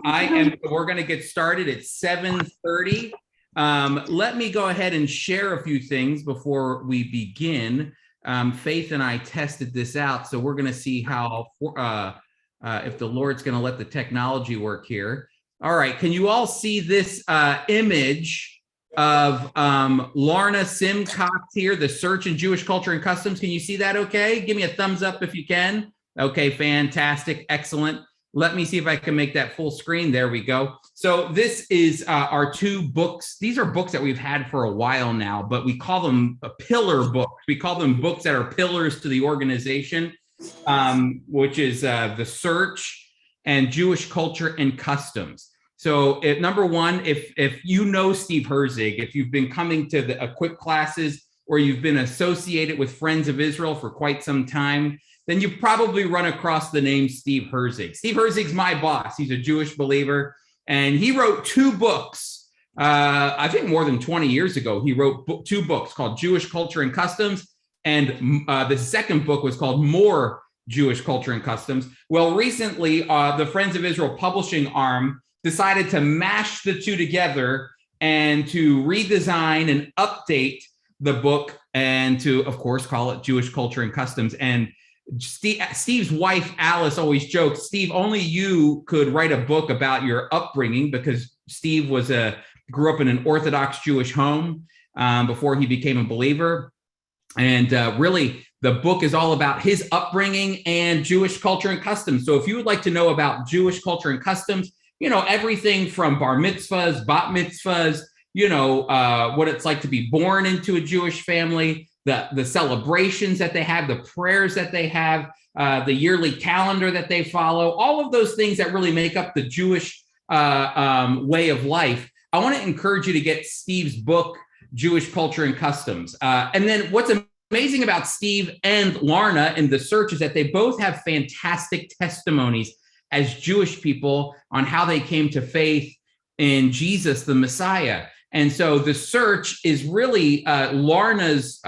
We're going to get started at 7:30. Let me go ahead and share a few things before we begin. Faith and I tested this out, so we're going to see how, if the Lord's going to let the technology work here. All right, can you all see this image of Lorna Simcox here, the search in Jewish culture and customs? Can you see that okay? Give me a thumbs up if you can. Okay, fantastic, excellent. Let me see if I can make that full screen. There we go. So this is our two books. These are books that we've had for a while now, but we call them pillar books. We call them books that are pillars to the organization, which is The Search and Jewish Culture and Customs. So number one, if you know Steve Herzig, if you've been coming to the Equip classes or you've been associated with Friends of Israel for quite some time, then you probably run across the name Steve Herzig. Steve Herzig's my boss. He's a Jewish believer, and he wrote two books. I think more than 20 years ago, he wrote two books called Jewish Culture and Customs, and the second book was called More Jewish Culture and Customs. Well, recently, the Friends of Israel publishing arm decided to mash the two together and to redesign and update the book and to, of course, call it Jewish Culture and Customs. And Steve's wife, Alice, always jokes, Steve, only you could write a book about your upbringing, because Steve grew up in an Orthodox Jewish home before he became a believer. And really, the book is all about his upbringing and Jewish culture and customs. So if you would like to know about Jewish culture and customs, everything from bar mitzvahs, bat mitzvahs, what it's like to be born into a Jewish family, the celebrations that they have, the prayers that they have, the yearly calendar that they follow, all of those things that really make up the Jewish way of life. I want to encourage you to get Steve's book, Jewish Culture and Customs. And then what's amazing about Steve and Lorna in The Search is that they both have fantastic testimonies as Jewish people on how they came to faith in Jesus, the Messiah. And so The Search is really Lorna's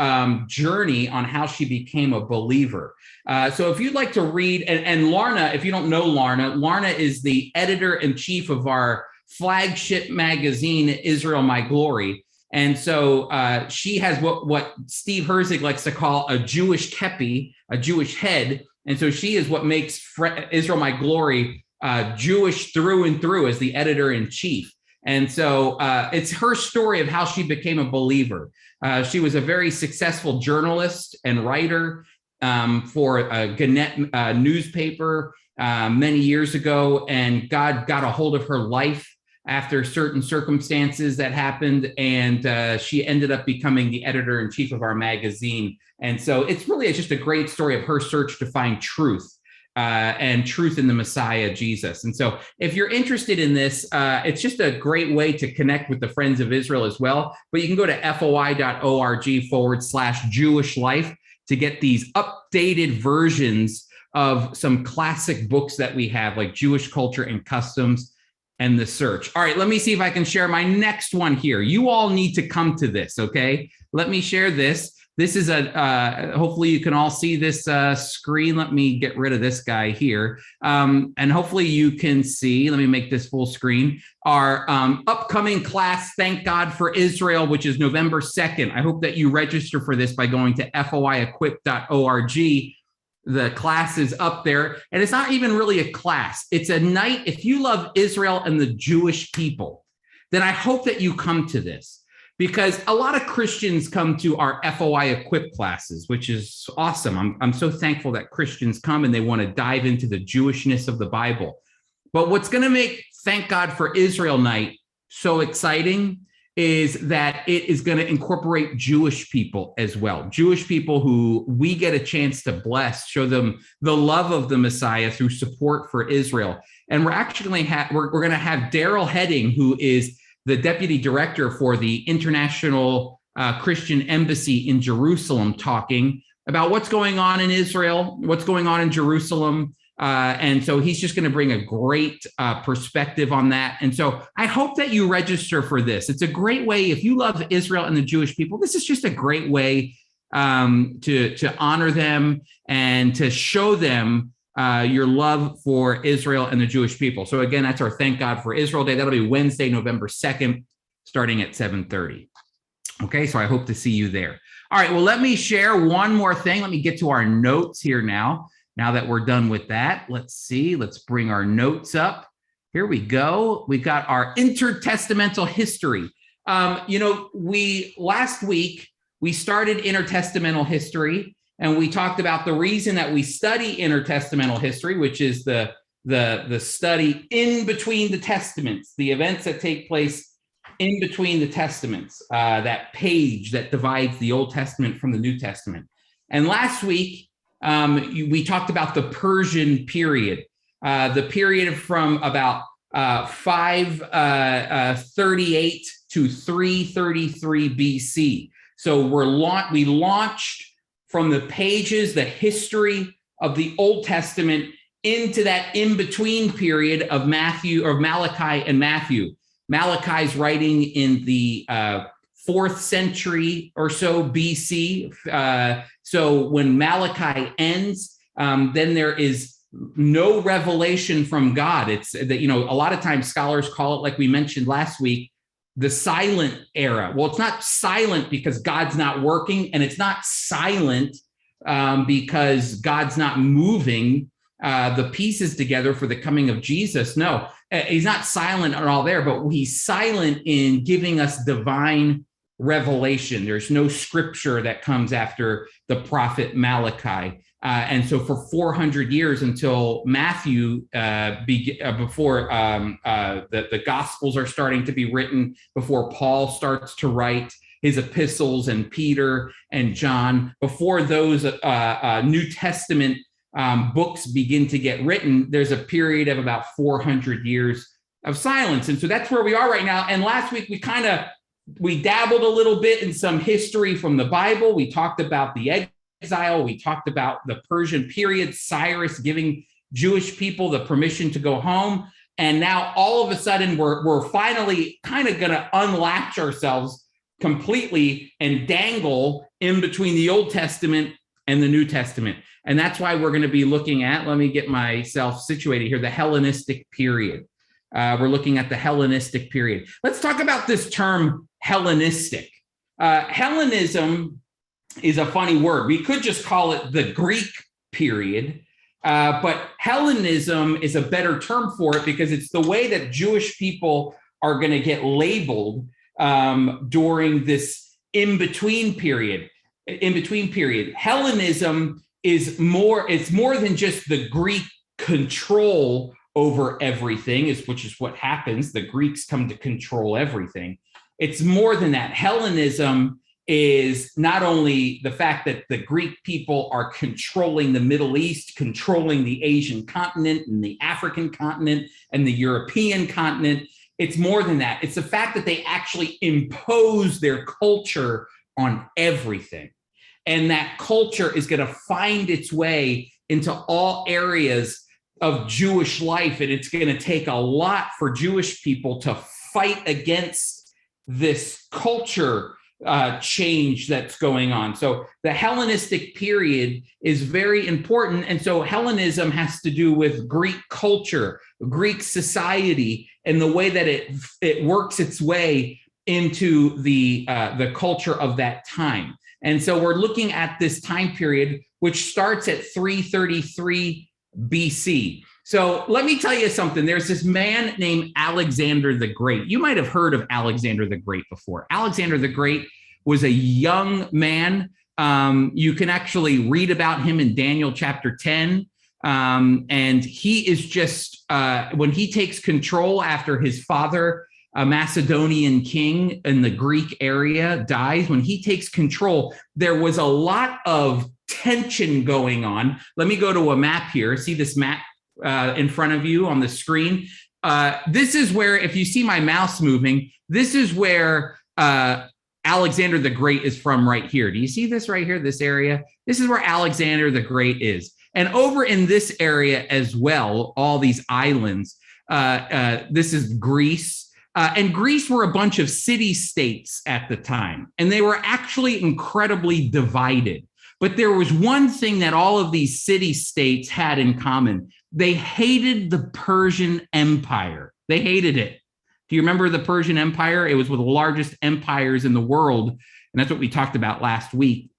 journey on how she became a believer. So if you'd like to read, and Lorna, if you don't know Lorna is the editor-in-chief of our flagship magazine, Israel My Glory. And so she has what Steve Herzig likes to call a Jewish kepi, a Jewish head. And so she is what makes Israel My Glory Jewish through and through as the editor-in-chief. And so it's her story of how she became a believer. She was a very successful journalist and writer for a Gannett newspaper many years ago, and God got a hold of her life after certain circumstances that happened, and she ended up becoming the editor-in-chief of our magazine. And so it's really just a great story of her search to find truth. And truth in the Messiah, Jesus. And so if you're interested in this, it's just a great way to connect with the Friends of Israel as well. But you can go to foi.org/Jewish life to get these updated versions of some classic books that we have, like Jewish Culture and Customs and The Search. All right, let me see if I can share my next one here. You all need to come to this, okay? Let me share this. This is hopefully you can all see this screen. Let me get rid of this guy here. And hopefully you can see, let me make this full screen, our upcoming class, Thank God for Israel, which is November 2nd. I hope that you register for this by going to foiequip.org. The class is up there, and it's not even really a class. It's a night. If you love Israel and the Jewish people, then I hope that you come to this. Because a lot of Christians come to our FOI Equip classes, which is awesome. I'm so thankful that Christians come and they want to dive into the Jewishness of the Bible. But what's going to make Thank God for Israel Night so exciting is that it is going to incorporate Jewish people as well. Jewish people who we get a chance to bless, show them the love of the Messiah through support for Israel. And we're actually we're going to have Daryl Heading, who is the deputy director for the International Christian Embassy in Jerusalem, talking about what's going on in Israel, what's going on in Jerusalem. And so he's just going to bring a great perspective on that. And so I hope that you register for this. It's a great way, if you love Israel and the Jewish people, this is just a great way to honor them and to show them your love for Israel and the Jewish people. So again, that's our Thank God for Israel Day. That'll be Wednesday, November 2nd, starting at 7:30. Okay, so I hope to see you there. All right, well, let me share one more thing. Let me get to our notes here now. Now that we're done with that, let's see. Let's bring our notes up. Here we go. We've got our intertestamental history. Last week, we started intertestamental history, and we talked about the reason that we study intertestamental history, which is the study in between the testaments, the events that take place in between the testaments, that page that divides the Old Testament from the New Testament. And last week, we talked about the Persian period, the period from about 538 to 333 BC. So we launched from the pages, the history of the Old Testament, into that in-between period of Malachi and Matthew. Malachi's writing in the 4th century or so BC. So when Malachi ends, then there is no revelation from God. It's that, a lot of times scholars call it, like we mentioned last week, the silent era. Well, it's not silent because God's not working, and it's not silent because God's not moving the pieces together for the coming of Jesus. No, he's not silent at all there, but he's silent in giving us divine revelation. There's no scripture that comes after the prophet Malachi. And so for 400 years until Matthew, before the Gospels are starting to be written, before Paul starts to write his epistles, and Peter and John, before those New Testament books begin to get written, there's a period of about 400 years of silence. And so that's where we are right now. And last week, we dabbled a little bit in some history from the Bible. We talked about the exile. We talked about the Persian period, Cyrus giving Jewish people the permission to go home. And now all of a sudden, we're finally kind of going to unlatch ourselves completely and dangle in between the Old Testament and the New Testament. And that's why we're going to be looking at, let me get myself situated here, the Hellenistic period. We're looking at the Hellenistic period. Let's talk about this term Hellenistic. Hellenism is a funny word. We could just call it the Greek period, but Hellenism is a better term for it because it's the way that Jewish people are going to get labeled during this in-between period. Hellenism it's more than just the Greek control over everything, which is what happens. The Greeks come to control everything. It's more than that. Hellenism is not only the fact that the Greek people are controlling the Middle East, controlling the Asian continent and the African continent and the European continent. It's more than that. It's the fact that they actually impose their culture on everything. And that culture is going to find its way into all areas of Jewish life. And it's going to take a lot for Jewish people to fight against this culture change that's going on. So the Hellenistic period is very important. And so Hellenism has to do with Greek culture, Greek society, and the way that it works its way into the culture of that time. And so we're looking at this time period, which starts at 333 BC. So let me tell you something. There's this man named Alexander the Great. You might have heard of Alexander the Great before. Alexander the Great was a young man. You can actually read about him in Daniel chapter 10. And he is just, when he takes control after his father, a Macedonian king in the Greek area, dies, when he takes control, there was a lot of tension going on. Let me go to a map here. See this map in front of you on the screen? This is where, if you see my mouse moving, this is where Alexander the Great is from right here. Do you see this right here, this area? This is where Alexander the Great is. And over in this area as well, all these islands, this is Greece. And Greece were a bunch of city-states at the time, and they were actually incredibly divided. But there was one thing that all of these city-states had in common. They hated the Persian Empire. They hated it. Do you remember the Persian Empire? It was one of the largest empires in the world. And that's what we talked about last week.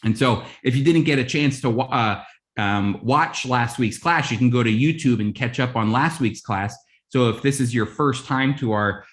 And so if you didn't get a chance to watch last week's class, you can go to YouTube and catch up on last week's class. So if this is your first time to our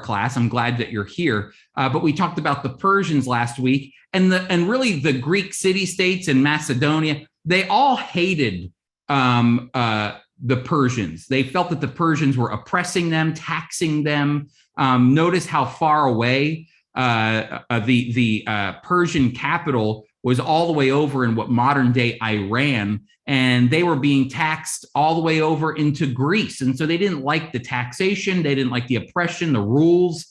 class, I'm glad that you're here. But we talked about the Persians last week, and really the Greek city-states in Macedonia. They all hated the Persians. They felt that the Persians were oppressing them, taxing them. Notice how far away the Persian capital was, all the way over in what modern day Iran, and they were being taxed all the way over into Greece. And so they didn't like the taxation, they didn't like the oppression, the rules.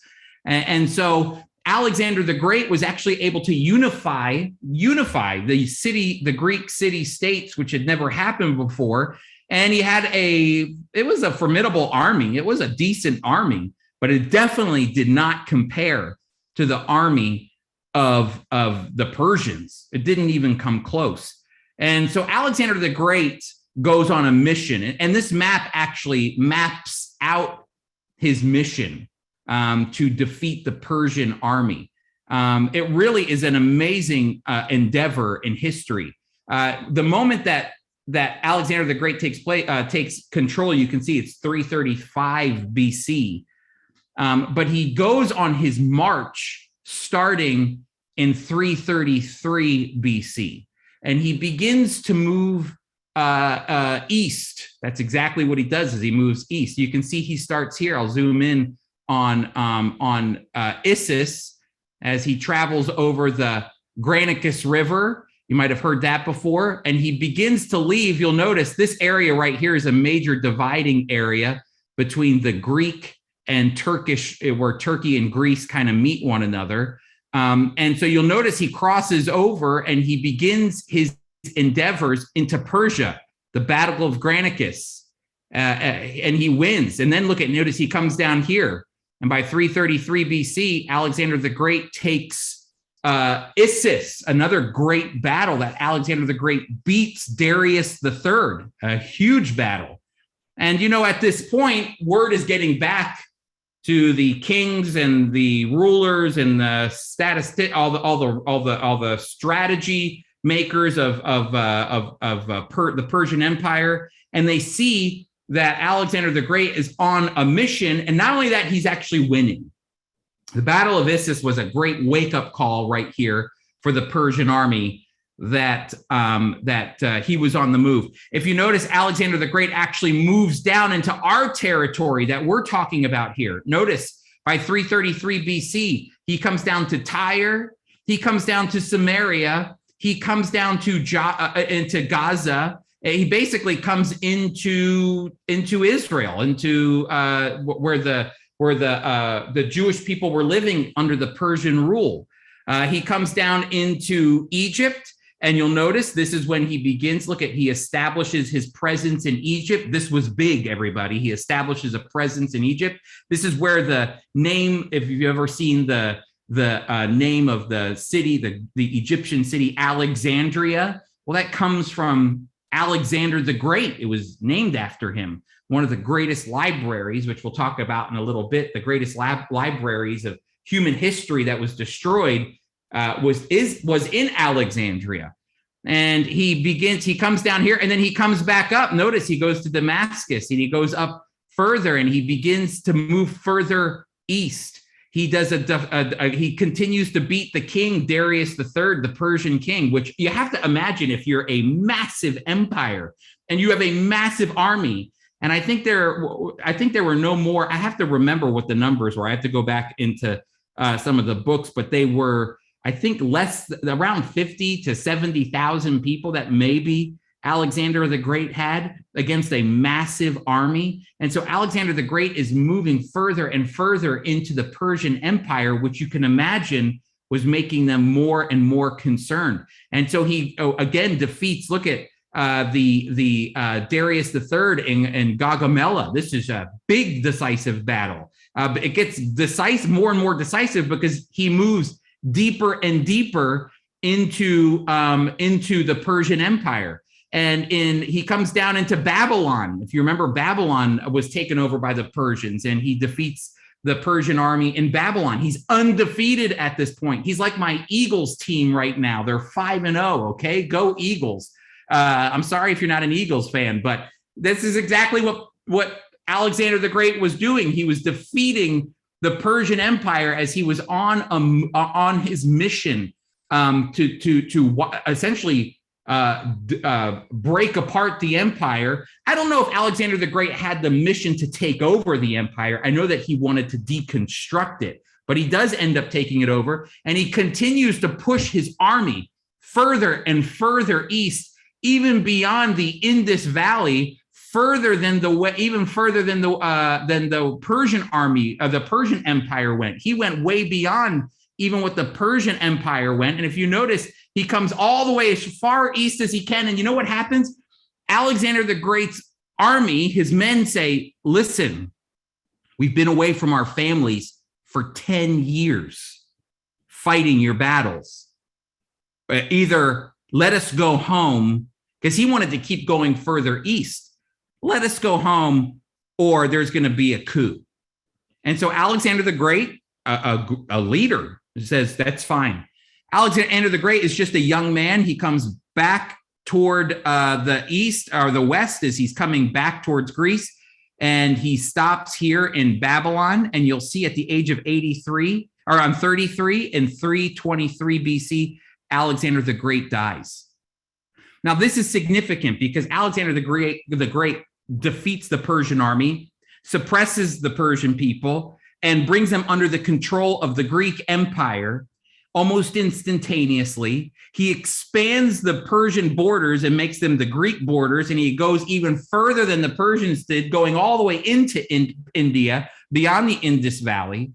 And so Alexander the Great was actually able to unify the Greek city-states, which had never happened before. And he had it was a formidable army. It was a decent army, but it definitely did not compare to the army of the Persians. It didn't even come close. And so Alexander the Great goes on a mission, and this map actually maps out his mission to defeat the Persian army. It really is an amazing endeavor in history. The moment that Alexander the Great takes control, you can see it's 335 BC. But he goes on his march starting in 333 BC, and he begins to move east. That's exactly what he does, is he moves east. You can see he starts here. I'll zoom in on Issus as he travels over the Granicus River. You might have heard that before. And he begins to leave. You'll notice this area right here is a major dividing area between the Greek and Turkish, where Turkey and Greece kind of meet one another. And so you'll notice he crosses over and he begins his endeavors into Persia, the Battle of Granicus, and he wins. And then notice he comes down here. And by 333 BC, Alexander the Great takes Issus, another great battle that Alexander the Great beats Darius III, a huge battle. And, at this point, word is getting back to the kings and the rulers and the all the strategy makers of the Persian Empire, and they see that Alexander the Great is on a mission, and not only that, he's actually winning. The Battle of Issus was a great wake-up call right here for the Persian army that he was on the move. If you notice, Alexander the Great actually moves down into our territory that we're talking about here. Notice by 333 BC, he comes down to Tyre, he comes down to Samaria, he comes down to into Gaza. He basically comes into Israel, into where the Jewish people were living under the Persian rule. He comes down into Egypt, and you'll notice this is when he begins. He establishes his presence in Egypt. This was big, everybody. He establishes a presence in Egypt. This is where the name, if you've ever seen the name of the city, the Egyptian city, Alexandria, well, that comes from Alexander the Great. It was named after him. One of the greatest libraries, which we'll talk about in a little bit, the greatest libraries of human history that was destroyed was in Alexandria. And he comes down here, and then he comes back up. Notice he goes to Damascus, and he goes up further, and he begins to move further east. He does he continues to beat the king, Darius III, the Persian king, which you have to imagine if you're a massive empire and you have a massive army. And I think there were no more. I have to remember what the numbers were. I have to go back into some of the books, but they were, I think, around 50 to 70,000 people that maybe Alexander the Great had against a massive army. And so Alexander the Great is moving further and further into the Persian Empire, which you can imagine was making them more and more concerned. And so he again defeats, look at the Darius III in Gaugamela. This is a big decisive battle. It gets more and more decisive because he moves deeper and deeper into the Persian Empire. And he comes down into Babylon. If you remember, Babylon was taken over by the Persians, and he defeats the Persian army in Babylon. He's undefeated at this point. He's like my Eagles team right now. They're 5-0. Okay, go Eagles. I'm sorry if you're not an Eagles fan, but this is exactly what Alexander the Great was doing. He was defeating the Persian Empire as he was on his mission to essentially break apart the empire. I don't know if Alexander the Great had the mission to take over the empire. I know that he wanted to deconstruct it, but he does end up taking it over, and he continues to push his army further and further east, even beyond the Indus Valley, even further than the Persian army of the Persian Empire went. He went way beyond even what the Persian Empire went. And if you notice, he comes all the way as far east as he can. And you know what happens? Alexander the Great's army, his men say, listen, we've been away from our families for 10 years fighting your battles. Either let us go home, because he wanted to keep going further east. Let us go home, or there's going to be a coup. And so Alexander the Great, a leader, says, that's fine. Alexander the Great is just a young man. He comes back toward the east or the west as he's coming back towards Greece. And he stops here in Babylon. And you'll see at the age of 33 in 323 BC, Alexander the Great dies. Now, this is significant because Alexander the Great defeats the Persian army, suppresses the Persian people, and brings them under the control of the Greek Empire almost instantaneously. He expands the Persian borders and makes them the Greek borders, and he goes even further than the Persians did, going all the way into India, beyond the Indus Valley.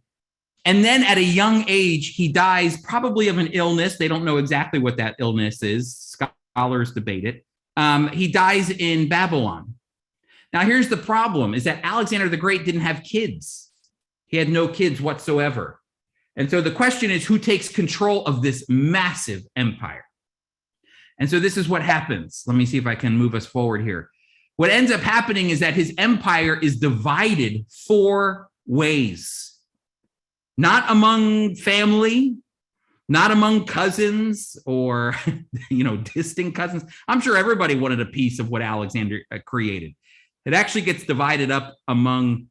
And then at a young age, he dies probably of an illness. They don't know exactly what that illness is. Scholars debate it. He dies in Babylon. Now, here's the problem, is that Alexander the Great didn't have kids. He had no kids whatsoever. And so the question is, who takes control of this massive empire? And so this is what happens. Let me see if I can move us forward here. What ends up happening is that his empire is divided 4 ways. Not among family, not among cousins or, distant cousins. I'm sure everybody wanted a piece of what Alexander created. It actually gets divided up among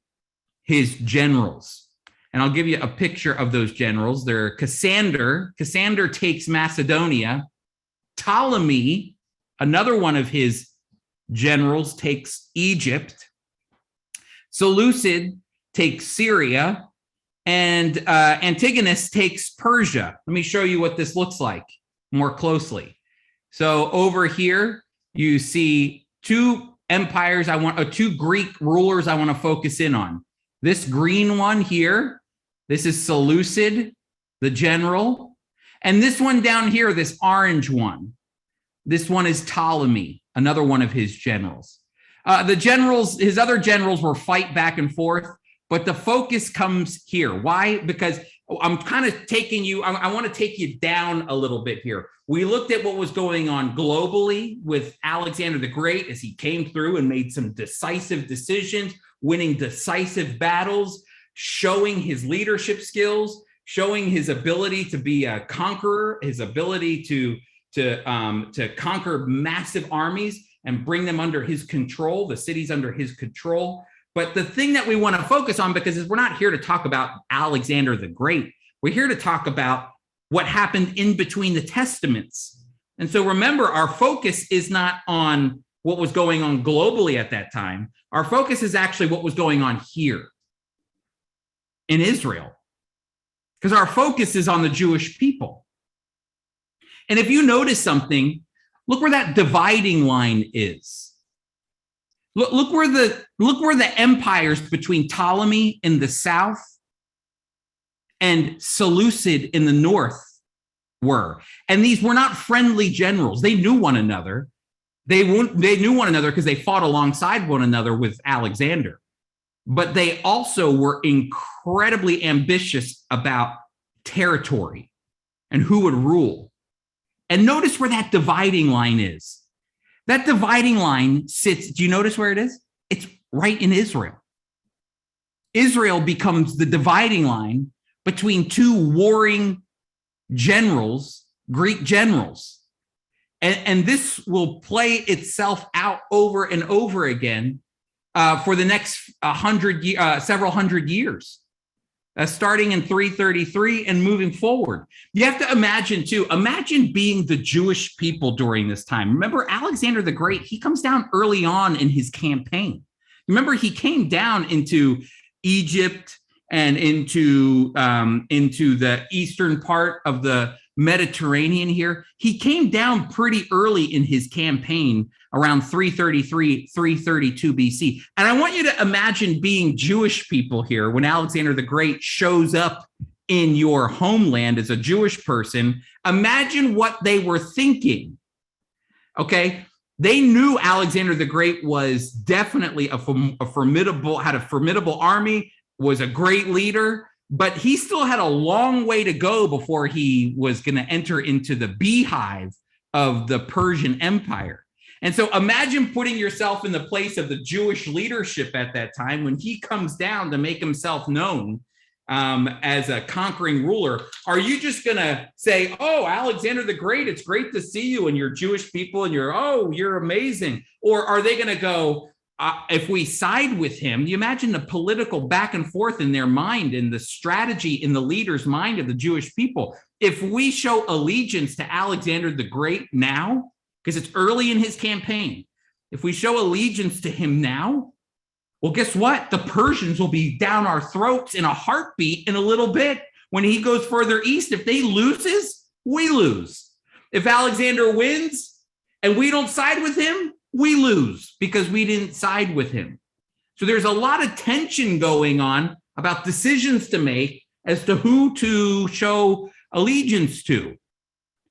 his generals. And I'll give you a picture of those generals. They're Cassander. Cassander takes Macedonia. Ptolemy, another one of his generals, takes Egypt. Seleucid takes Syria. And Antigonus takes Persia. Let me show you what this looks like more closely. So over here, you see 2 empires two Greek rulers I want to focus in on. This green one here, this is Seleucid, the general. And this one down here, this orange one, this one is Ptolemy, another one of his generals. His other generals will fight back and forth, but the focus comes here. Why? Because I'm kind of taking you, I want to take you down a little bit here. We looked at what was going on globally with Alexander the Great as he came through and made some decisive decisions, winning decisive battles, showing his leadership skills, showing his ability to be a conqueror, his ability to conquer massive armies and bring them under his control, the cities under his control. But the thing that we want to focus on, because we're not here to talk about Alexander the Great, we're here to talk about what happened in between the testaments. And so remember, our focus is not on what was going on globally at that time. Our focus is actually what was going on here in Israel, because our focus is on the Jewish people. And if you notice something, look where that dividing line is. Look where the empires between Ptolemy in the south and Seleucid in the north were. And these were not friendly generals. They knew one another. They knew one another because they fought alongside one another with Alexander. But they also were incredibly ambitious about territory and who would rule. And notice where that dividing line is. That dividing line sits, do you notice where it is? It's right in Israel. Israel becomes the dividing line between two warring generals, Greek generals. And this will play itself out over and over again for the next several hundred years. Starting in 333 and moving forward. You have to imagine too, imagine being the Jewish people during this time. Remember Alexander the Great, he comes down early on in his campaign. Remember he came down into Egypt and into the eastern part of the Mediterranean here. He came down pretty early in his campaign around 333, 332 BC. And I want you to imagine being Jewish people here when Alexander the Great shows up in your homeland as a Jewish person. Imagine what they were thinking. Okay. They knew Alexander the Great was definitely had a formidable army, was a great leader, but he still had a long way to go before he was going to enter into the beehive of the Persian Empire. And so imagine putting yourself in the place of the Jewish leadership at that time when he comes down to make himself known as a conquering ruler. Are you just going to say, oh, Alexander the Great, it's great to see you and you're Jewish people and you're amazing? Or are they going to go, if we side with him, you imagine the political back and forth in their mind and the strategy in the leader's mind of the Jewish people. If we show allegiance to Alexander the Great now, because it's early in his campaign, if we show allegiance to him now, well, guess what? The Persians will be down our throats in a heartbeat in a little bit. When he goes further east, if they loses, we lose. If Alexander wins and we don't side with him, we lose because we didn't side with him. So there's a lot of tension going on about decisions to make as to who to show allegiance to.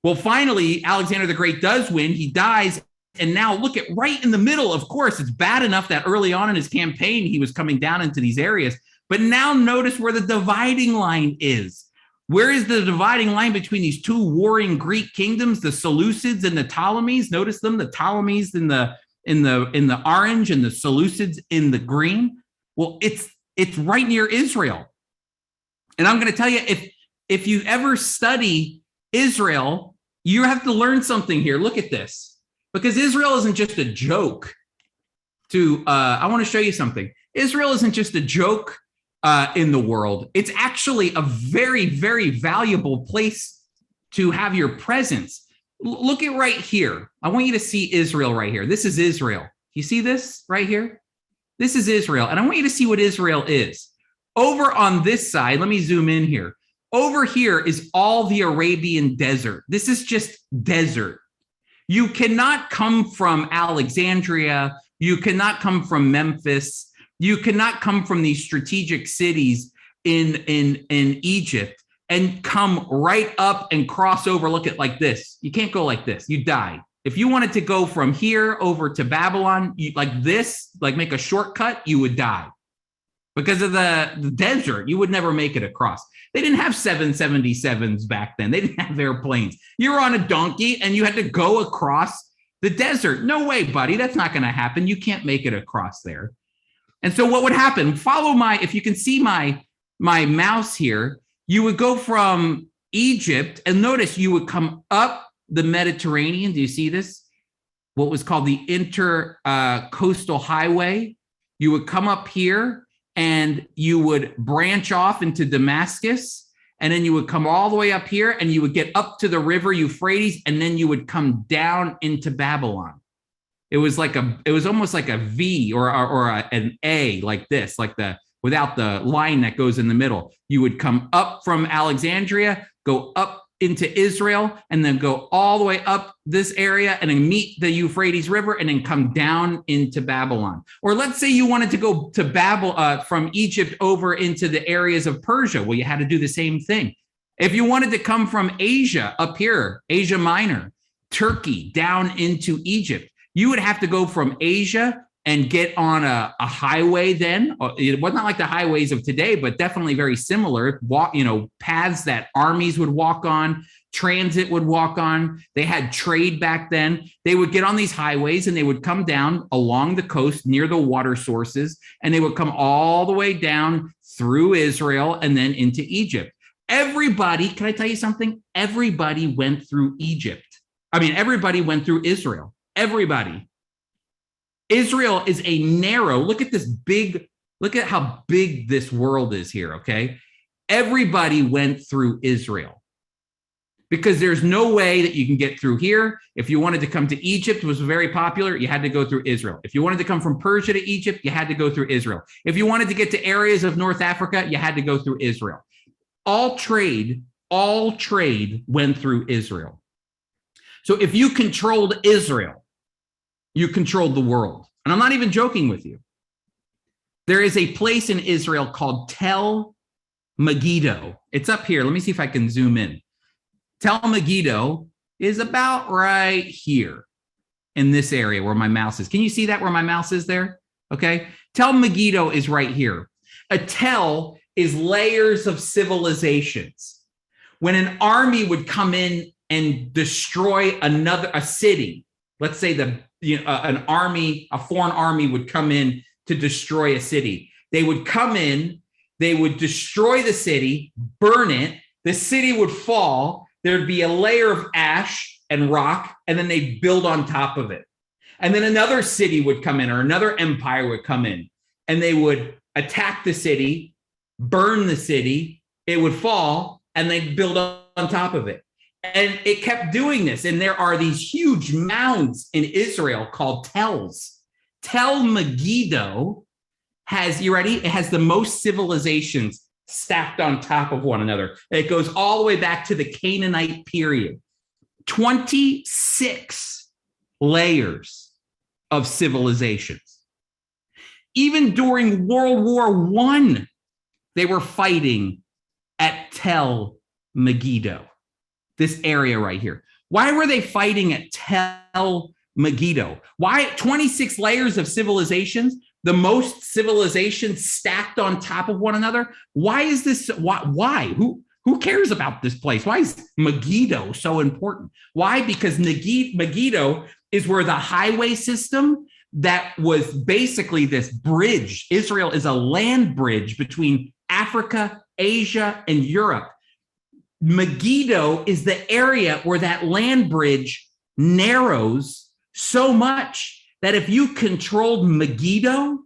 Well, finally, Alexander the Great does win. He dies. And now look at right in the middle. Of course, it's bad enough that early on in his campaign, he was coming down into these areas. But now notice where the dividing line is. Where is the dividing line between these two warring Greek kingdoms, the Seleucids and the Ptolemies? Notice them, the Ptolemies in the orange and the Seleucids in the green. Well, it's right near Israel. And I'm going to tell you, if you ever study Israel, you have to learn something here. Look at this. Because Israel isn't just a joke I want to show you something. Israel isn't just a joke in the world. It's actually a very, very valuable place to have your presence. Look at right here. I want you to see Israel right here. This is Israel. You see this right here? This is Israel. And I want you to see what Israel is. Over on this side, let me zoom in here. Over here is all the Arabian desert. This is just desert. You cannot come from Alexandria. You cannot come from Memphis. You cannot come from these strategic cities in Egypt and come right up and cross over. Look at like this. You can't go like this. You die. If you wanted to go from here over to Babylon, like this, like make a shortcut, you would die. Because of the desert, you would never make it across. They didn't have 777s back then. They didn't have airplanes. You were on a donkey and you had to go across the desert. No way, buddy. That's not going to happen. You can't make it across there. And so what would happen? If you can see my mouse here, you would go from Egypt and notice you would come up the Mediterranean. Do you see this? What was called the Intercoastal Highway. You would come up here and you would branch off into Damascus, and then you would come all the way up here and you would get up to the river Euphrates, and then you would come down into Babylon. It was almost like a V or an A like this, without the line that goes in the middle. You would come up from Alexandria, go up into Israel, and then go all the way up this area and then meet the Euphrates River and then come down into Babylon. Or let's say you wanted to go to from Egypt over into the areas of Persia. Well, you had to do the same thing. If you wanted to come from Asia up here, Asia Minor, Turkey, down into Egypt, you would have to go from Asia and get on a highway then. It was not like the highways of today, but definitely very similar. Paths that armies would walk on, transit would walk on. They had trade back then. They would get on these highways and they would come down along the coast near the water sources, and they would come all the way down through Israel and then into Egypt. Everybody, can I tell you something? Everybody went through Egypt. Everybody went through Israel. Everybody. Israel is a narrow, look at how big this world is here, okay? Everybody went through Israel because there's no way that you can get through here. If you wanted to come to Egypt, it was very popular, you had to go through Israel. If you wanted to come from Persia to Egypt, you had to go through Israel. If you wanted to get to areas of North Africa, you had to go through Israel. All trade went through Israel. So if you controlled Israel, you controlled the world. And I'm not even joking with you. There is a place in Israel called Tel Megiddo. It's up here. Let me see if I can zoom in. Tel Megiddo is about right here in this area where my mouse is. Can you see that where my mouse is there? Okay. Tel Megiddo is right here. A tel is layers of civilizations. When an army would come in and destroy a city, let's say a foreign army would come in to destroy a city. They would come in, they would destroy the city, burn it, the city would fall, there'd be a layer of ash and rock, and then they'd build on top of it. And then another city would come in, or another empire would come in, and they would attack the city, burn the city, it would fall, and they'd build on top of it. And it kept doing this. And there are these huge mounds in Israel called tels. Tel Megiddo has, you ready? It has the most civilizations stacked on top of one another. It goes all the way back to the Canaanite period. 26 layers of civilizations. Even during World War I, they were fighting at Tel Megiddo. This area right here. Why were they fighting at Tel Megiddo? Why 26 layers of civilizations, the most civilizations stacked on top of one another? Why is this? Why? Who cares about this place? Why is Megiddo so important? Why? Because Megiddo is where the highway system that was basically this bridge. Israel is a land bridge between Africa, Asia, and Europe. Megiddo is the area where that land bridge narrows so much that if you controlled Megiddo,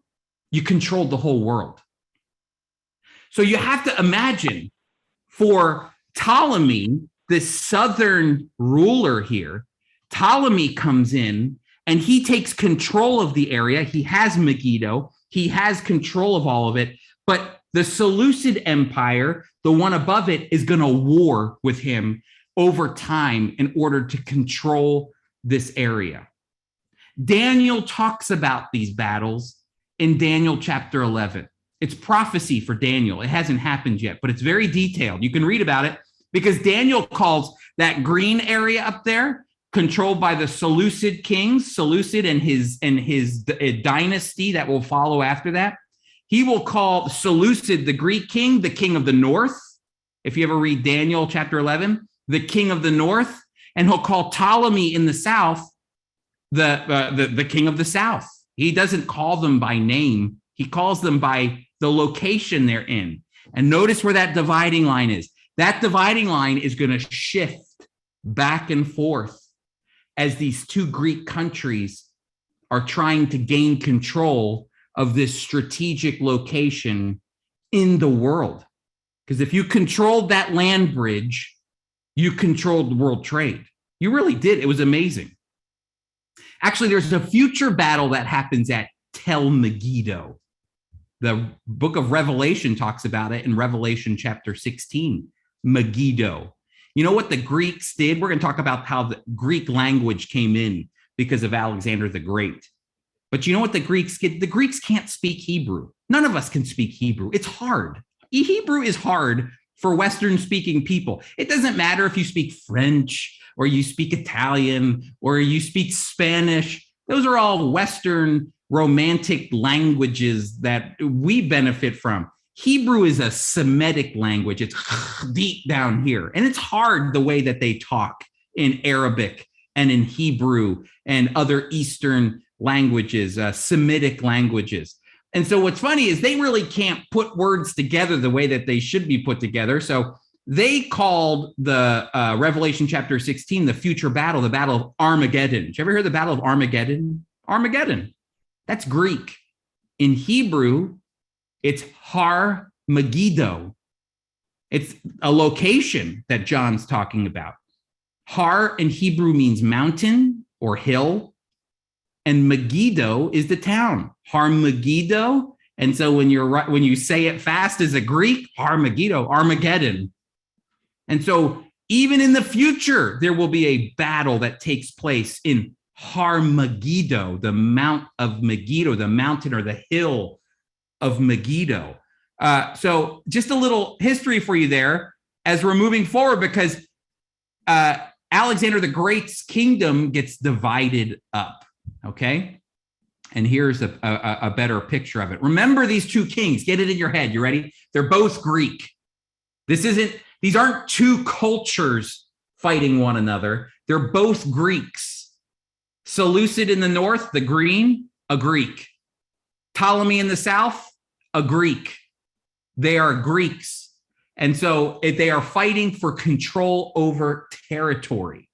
you controlled the whole world. So you have to imagine for Ptolemy, this southern ruler here, Ptolemy comes in and he takes control of the area. He has Megiddo. He has control of all of it. But the Seleucid Empire, the one above it, is going to war with him over time in order to control this area. Daniel talks about these battles in Daniel chapter 11. It's prophecy for Daniel. It hasn't happened yet, but it's very detailed. You can read about it because Daniel calls that green area up there controlled by the Seleucid kings, Seleucid and his dynasty that will follow after that. He will call Seleucid, the Greek king, the king of the north. If you ever read Daniel chapter 11, the king of the north, and he'll call Ptolemy in the south, the king of the south. He doesn't call them by name. He calls them by the location they're in. And notice where that dividing line is. That dividing line is going to shift back and forth as these two Greek countries are trying to gain control of this strategic location in the world. Because if you controlled that land bridge, you controlled world trade. You really did. It was amazing. Actually, there's a future battle that happens at Tel Megiddo. The book of Revelation talks about it in Revelation chapter 16, Megiddo. You know what the Greeks did? We're going to talk about how the Greek language came in because of Alexander the Great. But you know what the Greeks did? The Greeks can't speak Hebrew. None of us can speak Hebrew. It's hard. Hebrew is hard for Western-speaking people. It doesn't matter if you speak French or you speak Italian or you speak Spanish. Those are all Western romantic languages that we benefit from. Hebrew is a Semitic language. It's deep down here. And it's hard the way that they talk in Arabic and in Hebrew and other Eastern languages, Semitic languages. And so what's funny is they really can't put words together the way that they should be put together. So they called the Revelation chapter 16, the future battle, the battle of Armageddon. Did you ever hear the battle of Armageddon? Armageddon. That's Greek. In Hebrew, it's Har Megiddo. It's a location that John's talking about. Har in Hebrew means mountain or hill, and Megiddo is the town. Har Megiddo. And so when you say it fast as a Greek, Har Megiddo, Armageddon. And so even in the future, there will be a battle that takes place in Har Megiddo, the Mount of Megiddo, the mountain or the hill of Megiddo. So just a little history for you there as we're moving forward, because Alexander the Great's kingdom gets divided up, okay? And here's a better picture of it. Remember these two kings. Get it in your head. You ready? They're both Greek. These aren't two cultures fighting one another. They're both Greeks. Seleucid in the north, the green, a Greek. Ptolemy in the south, a Greek. They are Greeks. And so they are fighting for control over territory.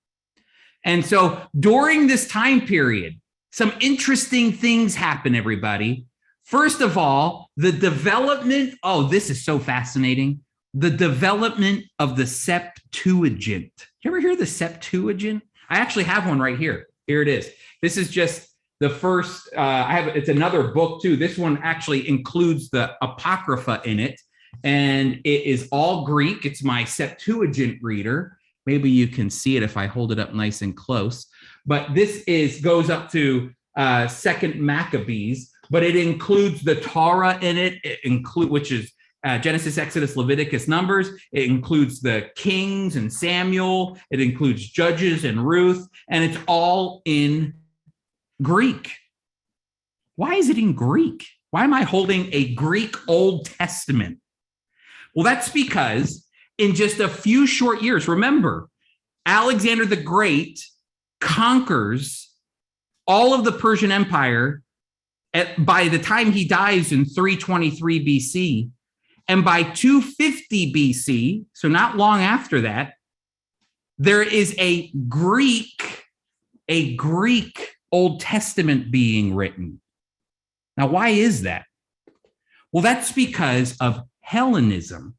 And so during this time period, some interesting things happen, everybody. First of all, the development, this is so fascinating. The development of the Septuagint. You ever hear the Septuagint? I actually have one right here. Here it is. This is just the first, it's another book too. This one actually includes the Apocrypha in it, and it is all Greek. It's my Septuagint reader. Maybe you can see it if I hold it up nice and close. But this goes up to Second Maccabees, but it includes the Torah in it, which is Genesis, Exodus, Leviticus, Numbers. It includes the Kings and Samuel. It includes Judges and Ruth, and it's all in Greek. Why is it in Greek? Why am I holding a Greek Old Testament? Well, that's because in just a few short years, remember, Alexander the Great conquers all of the Persian Empire by the time he dies in 323 BC. And by 250 BC, so not long after that, there is a Greek Old Testament being written. Now, why is that? Well, that's because of Hellenism.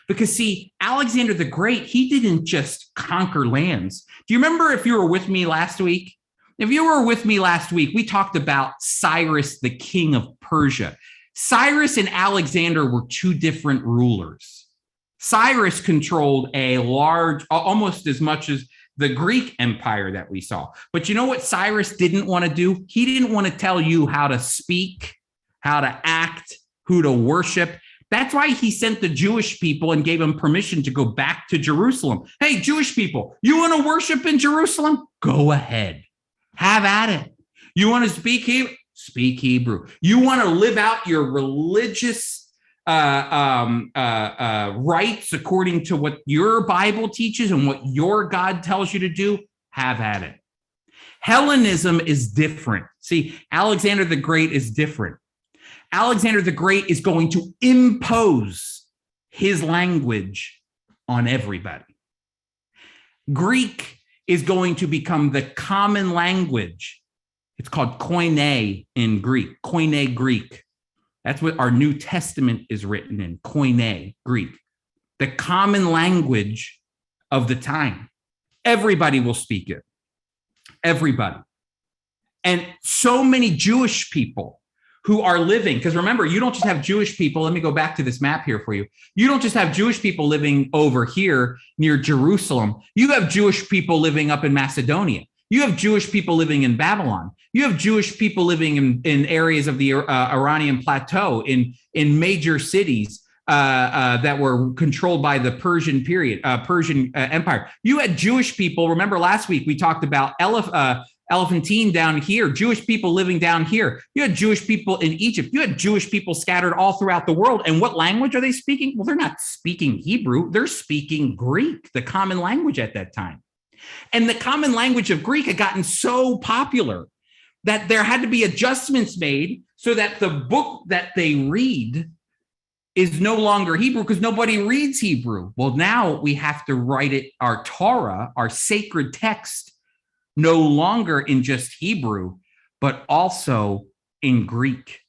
Because see, Alexander the Great, he didn't just conquer lands. Do you remember, if you were with me last week? If you were with me last week, we talked about Cyrus, the king of Persia. Cyrus and Alexander were two different rulers. Cyrus controlled a large, almost as much as the Greek empire that we saw. But you know what Cyrus didn't want to do? He didn't want to tell you how to speak, how to act, who to worship. That's why he sent the Jewish people and gave them permission to go back to Jerusalem. Hey, Jewish people, you want to worship in Jerusalem? Go ahead. Have at it. You want to speak Hebrew? Speak Hebrew. You want to live out your religious rights according to what your Bible teaches and what your God tells you to do? Have at it. Hellenism is different. See, Alexander the Great is different. Alexander the Great is going to impose his language on everybody. Greek is going to become the common language. It's called Koine in Greek, Koine Greek. That's what our New Testament is written in, Koine Greek, the common language of the time. Everybody will speak it. Everybody. And so many Jewish people who are living, because remember, you don't just have Jewish people. Let me go back to this map here for you. You don't just have Jewish people living over here near Jerusalem. You have Jewish people living up in Macedonia. You have Jewish people living in Babylon. You have Jewish people living in areas of the Iranian plateau, in major cities that were controlled by the Persian period, Persian Empire. You had Jewish people. Remember last week we talked about Elephantine down here, Jewish people living down here. You had Jewish people in Egypt. You had Jewish people scattered all throughout the world. And what language are they speaking? Well, they're not speaking Hebrew. They're speaking Greek, the common language at that time. And the common language of Greek had gotten so popular that there had to be adjustments made so that the book that they read is no longer Hebrew because nobody reads Hebrew. Well, now we have to write it, our Torah, our sacred text, no longer in just Hebrew, but also in Greek.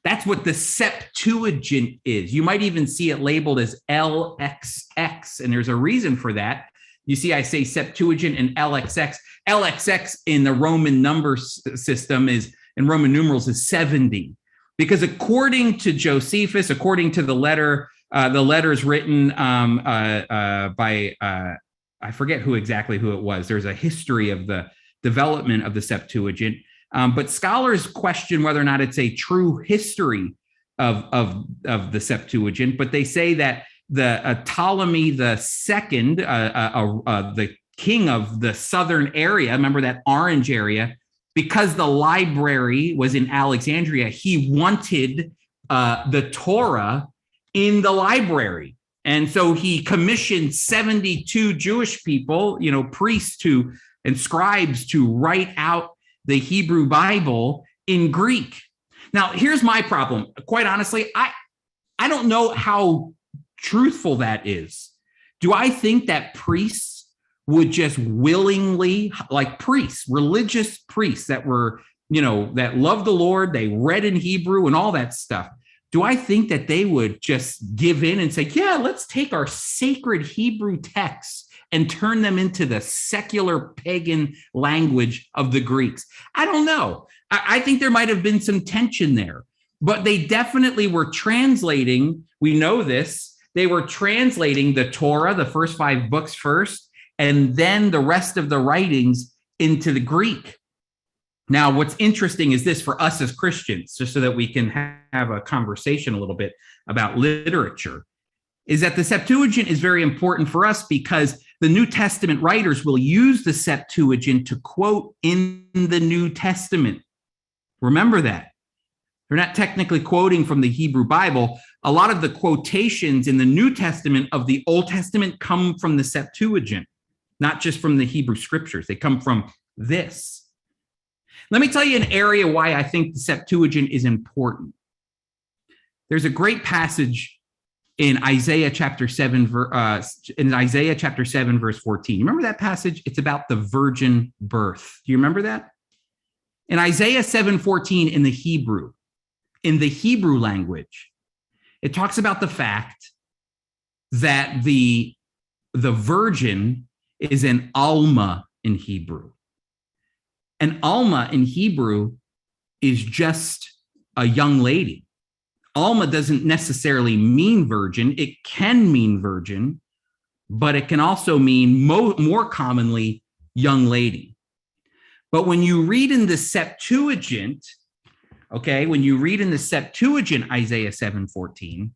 That's what the Septuagint is. You might even see it labeled as LXX, and there's a reason for that. You see, I say Septuagint and LXX. LXX in the Roman number system is, in Roman numerals, is 70. Because according to Josephus, according to the letters written by, I forget who it was. There's a history of the development of the Septuagint. But scholars question whether or not it's a true history of the Septuagint. But they say that the Ptolemy II, the king of the southern area, remember that orange area, because the library was in Alexandria, he wanted the Torah in the library. And so he commissioned 72 Jewish people, priests and scribes to write out the Hebrew Bible in Greek. Now, here's my problem. Quite honestly, I don't know how truthful that is. Do I think that priests would just willingly, like priests, religious priests that were, that loved the Lord, they read in Hebrew and all that stuff. Do I think that they would just give in and say, yeah, let's take our sacred Hebrew texts and turn them into the secular pagan language of the Greeks? I don't know. I think there might have been some tension there, but they definitely were translating. We know this. They were translating the Torah, the first 5 books first, and then the rest of the writings into the Greek. Now, what's interesting is this for us as Christians, just so that we can have a conversation a little bit about literature, is that the Septuagint is very important for us because the New Testament writers will use the Septuagint to quote in the New Testament. Remember that. They're not technically quoting from the Hebrew Bible. A lot of the quotations in the New Testament of the Old Testament come from the Septuagint, not just from the Hebrew scriptures. They come from this. Let me tell you an area why I think the Septuagint is important. There's a great passage in Isaiah chapter 7, verse 14. You remember that passage? It's about the virgin birth. Do you remember that? In Isaiah 7:14 in the Hebrew language, it talks about the fact that the virgin is an alma in Hebrew. An alma in Hebrew is just a young lady. Alma doesn't necessarily mean virgin. It can mean virgin, but it can also mean more commonly young lady. But when you read in the Septuagint, Isaiah 7:14,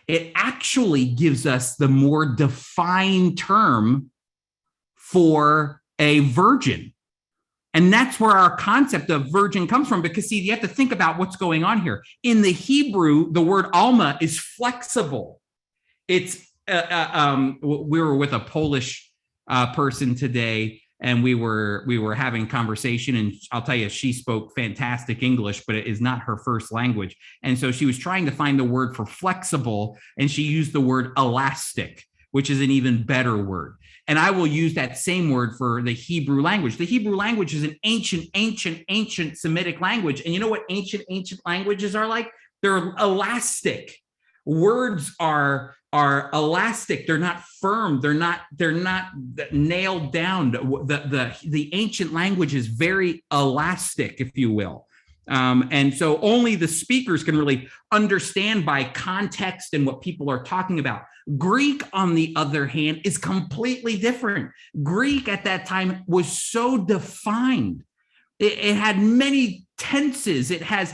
it actually gives us the more defined term for a virgin. And that's where our concept of virgin comes from, because see, you have to think about what's going on here. In the Hebrew, the word alma is flexible. It's we were with a Polish person today, and we were having conversation, and I'll tell you, she spoke fantastic English, but it is not her first language. And so she was trying to find the word for flexible, and she used the word elastic, which is an even better word. And I will use that same word for the Hebrew language. The Hebrew language is an ancient Semitic language. And you know what ancient languages are like? They're elastic. Words are elastic. They're not firm. They're not nailed down. The ancient language is very elastic, if you will. And so only the speakers can really understand by context and what people are talking about. Greek, on the other hand, is completely different. Greek at that time was so defined. It had many tenses. It has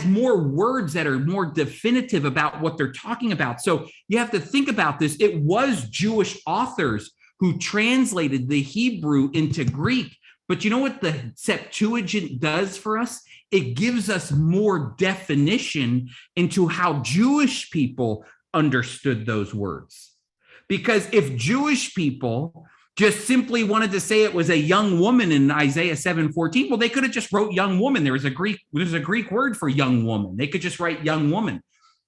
more words that are more definitive about what they're talking about. So you have to think about this. It was Jewish authors who translated the Hebrew into Greek. But you know what the Septuagint does for us? It gives us more definition into how Jewish people understood those words. Because if Jewish people just simply wanted to say it was a young woman in Isaiah 7:14, well, they could have just wrote young woman. There's a Greek word for young woman. They could just write young woman.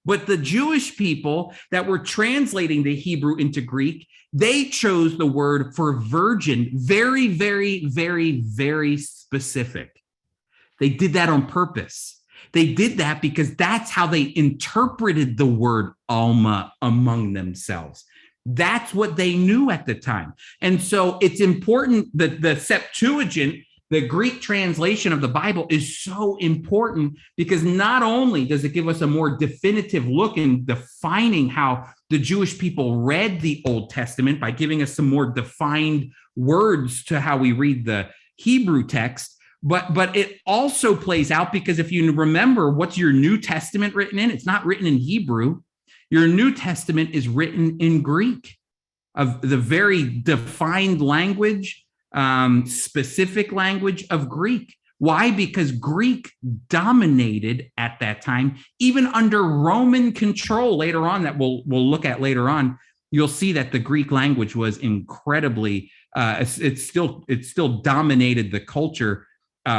But the Jewish people that were translating the Hebrew into Greek, they chose the word for virgin, very, very, very, very specific. They did that on purpose. They did that because that's how they interpreted the word Alma among themselves. That's what they knew at the time. And so it's important that the Septuagint, the Greek translation of the Bible, is so important because not only does it give us a more definitive look in defining how the Jewish people read the Old Testament by giving us some more defined words to how we read the Hebrew text, but it also plays out because if you remember, what's your New Testament written in? It's not written in Hebrew. Your New Testament is written in Greek, of the very defined language, specific language of Greek. Why? Because Greek dominated at that time, even under Roman control. Later on, that we'll look at later on, you'll see that the Greek language was incredibly. It still dominated the culture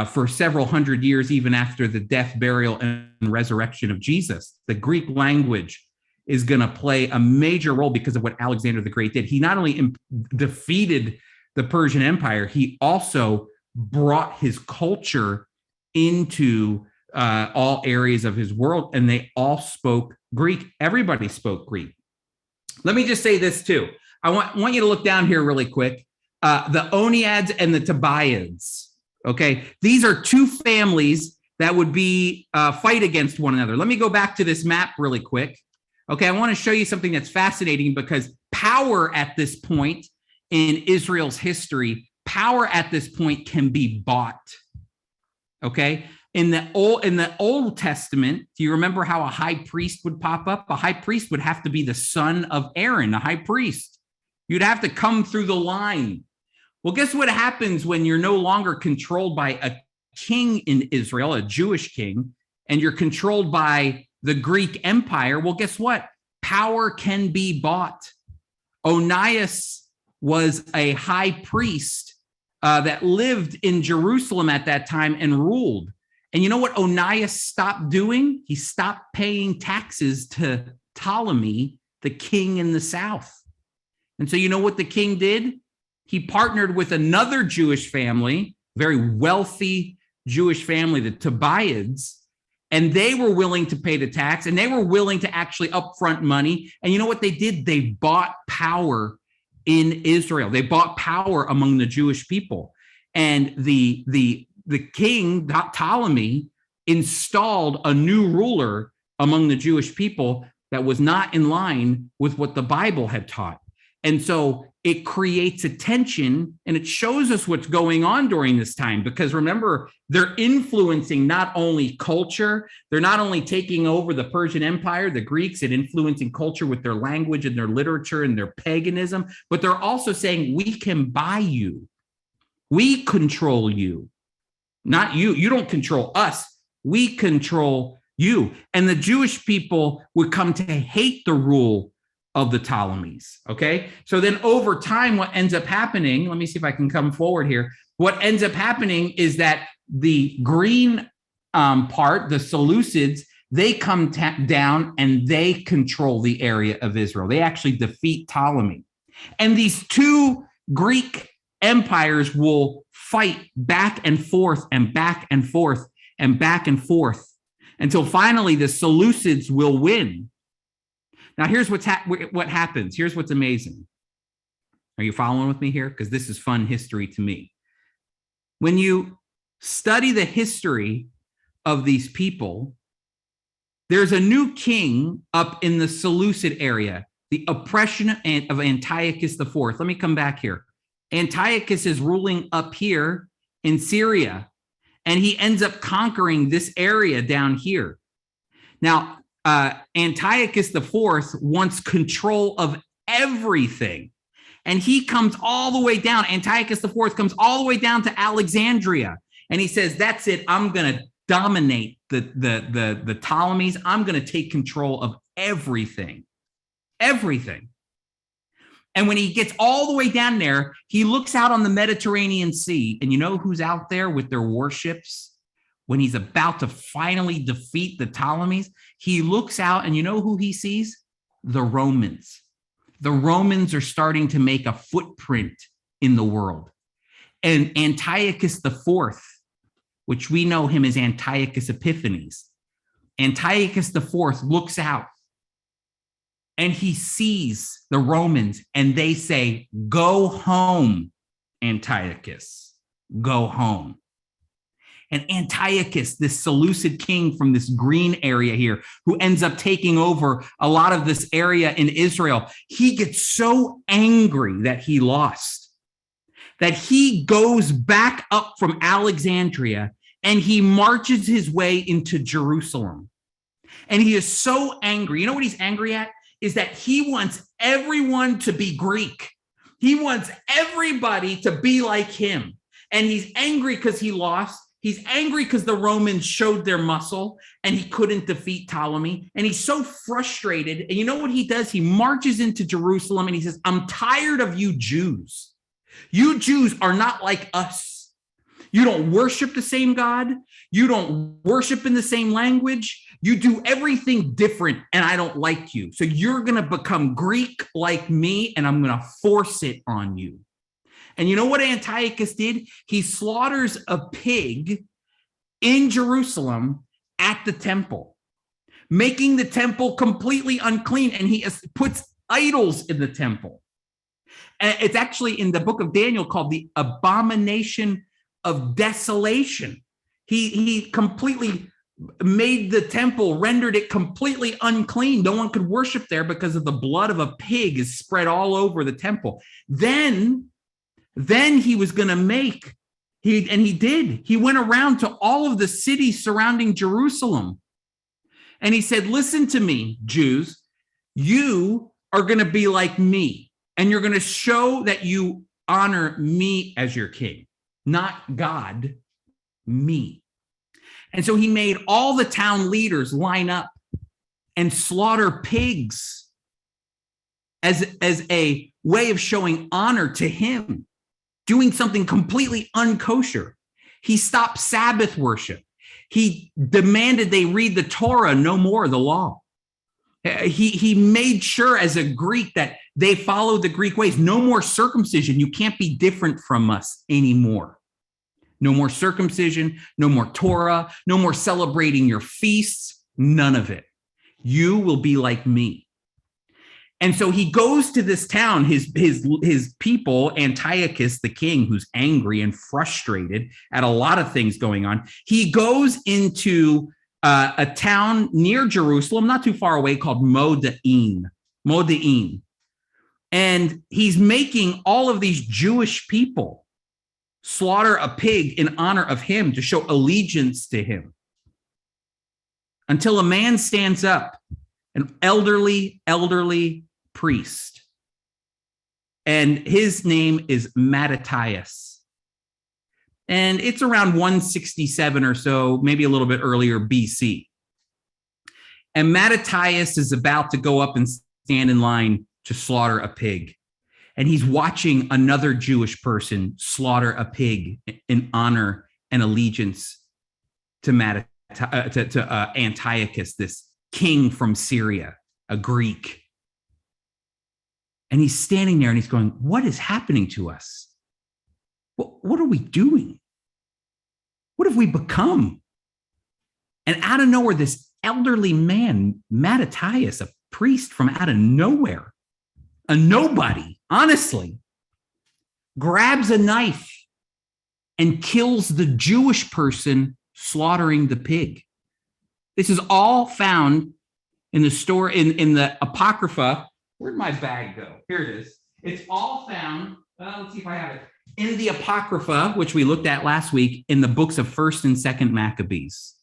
for several hundred years, even after the death, burial, and resurrection of Jesus. The Greek language is going to play a major role because of what Alexander the Great did. He not only defeated the Persian Empire, he also brought his culture into all areas of his world, and they all spoke Greek. Everybody spoke Greek. Let me just say this too. I want you to look down here really quick. The Oniads and the Tobiads. Okay, these are two families that would be fight against one another. Let me go back to this map really quick. Okay, I want to show you something that's fascinating because power at this point in Israel's history, power at this point can be bought. Okay, in the Old Testament, do you remember how a high priest would pop up? A high priest would have to be the son of Aaron, the high priest. You'd have to come through the line. Well, guess what happens when you're no longer controlled by a king in Israel, a Jewish king, and you're controlled by the Greek Empire? Well, guess what? Power can be bought. Onias was a high priest that lived in Jerusalem at that time and ruled. And you know what Onias stopped doing? He stopped paying taxes to Ptolemy, the king in the south. And so you know what the king did? He partnered with another Jewish family, very wealthy Jewish family, the Tobiads, and they were willing to pay the tax, and they were willing to actually upfront money. And you know what they did? They bought power in Israel. They bought power among the Jewish people. And the king, Ptolemy, installed a new ruler among the Jewish people that was not in line with what the Bible had taught. And so it creates a tension, and it shows us what's going on during this time. Because remember, they're influencing not only culture, they're not only taking over the Persian Empire, the Greeks, and influencing culture with their language and their literature and their paganism, but they're also saying, we can buy you. We control you. Not you. You don't control us. We control you. And the Jewish people would come to hate the rule of the Ptolemies. Okay. So then over time, what ends up happening, let me see if I can come forward here. What ends up happening is that the green part, the Seleucids, they come down and they control the area of Israel. They actually defeat Ptolemy. And these two Greek empires will fight back and forth and back and forth and back and forth until finally the Seleucids will win. Now, here's what happens. Here's what's amazing. Are you following with me here? Because this is fun history to me. When you study the history of these people, there's a new king up in the Seleucid area, the oppression of Antiochus IV. Let me come back here. Antiochus is ruling up here in Syria, and he ends up conquering this area down here. Now, Antiochus IV wants control of everything. And he comes all the way down. Antiochus IV comes all the way down to Alexandria. And he says, that's it. I'm going to dominate the Ptolemies. I'm going to take control of everything. Everything. And when he gets all the way down there, he looks out on the Mediterranean Sea. And you know who's out there with their warships? When he's about to finally defeat the Ptolemies, he looks out and you know who he sees? The Romans. The Romans are starting to make a footprint in the world. And Antiochus IV, which we know him as Antiochus Epiphanes, Antiochus IV looks out and he sees the Romans and they say, go home, Antiochus, go home. And Antiochus, this Seleucid king from this green area here, who ends up taking over a lot of this area in Israel, he gets so angry that he lost, that he goes back up from Alexandria and he marches his way into Jerusalem. And he is so angry. You know what he's angry at? Is that he wants everyone to be Greek. He wants everybody to be like him. And he's angry because he lost. He's angry because the Romans showed their muscle and he couldn't defeat Ptolemy. And he's so frustrated. And you know what he does? He marches into Jerusalem and he says, I'm tired of you Jews. You Jews are not like us. You don't worship the same God. You don't worship in the same language. You do everything different and I don't like you. So you're going to become Greek like me and I'm going to force it on you. And you know what Antiochus did? He slaughters a pig in Jerusalem at the temple, making the temple completely unclean. And he puts idols in the temple. And it's actually in the book of Daniel called the abomination of desolation. He completely made the temple, rendered it completely unclean. No one could worship there because of the blood of a pig is spread all over the temple. Then he was going to make, he did. He went around to all of the cities surrounding Jerusalem. And he said, listen to me, Jews, you are going to be like me. And you're going to show that you honor me as your king, not God, me. And so he made all the town leaders line up and slaughter pigs as a way of showing honor to him, doing something completely unkosher. He stopped Sabbath worship. He demanded they read the Torah, no more the law. He made sure as a Greek that they followed the Greek ways. No more circumcision. You can't be different from us anymore. No more circumcision, no more Torah, no more celebrating your feasts, none of it. You will be like me. And so he goes to this town, his people, Antiochus, the king, who's angry and frustrated at a lot of things going on. He goes into a town near Jerusalem, not too far away, called Modain. And he's making all of these Jewish people slaughter a pig in honor of him to show allegiance to him. Until a man stands up, an elderly priest. And his name is Mattathias. And it's around 167 or so, maybe a little bit earlier BC. And Mattathias is about to go up and stand in line to slaughter a pig. And he's watching another Jewish person slaughter a pig in honor and allegiance to Antiochus, this king from Syria, a Greek. And he's standing there and he's going, what is happening to us? What are we doing? What have we become? And out of nowhere, this elderly man, Mattathias, a priest from out of nowhere, a nobody, honestly, grabs a knife and kills the Jewish person slaughtering the pig. This is all found in the story, in the Apocrypha. Where'd my bag go? Here it is. It's all found, let's see if I have it, in the Apocrypha, which we looked at last week, in the books of 1st and 2nd Maccabees.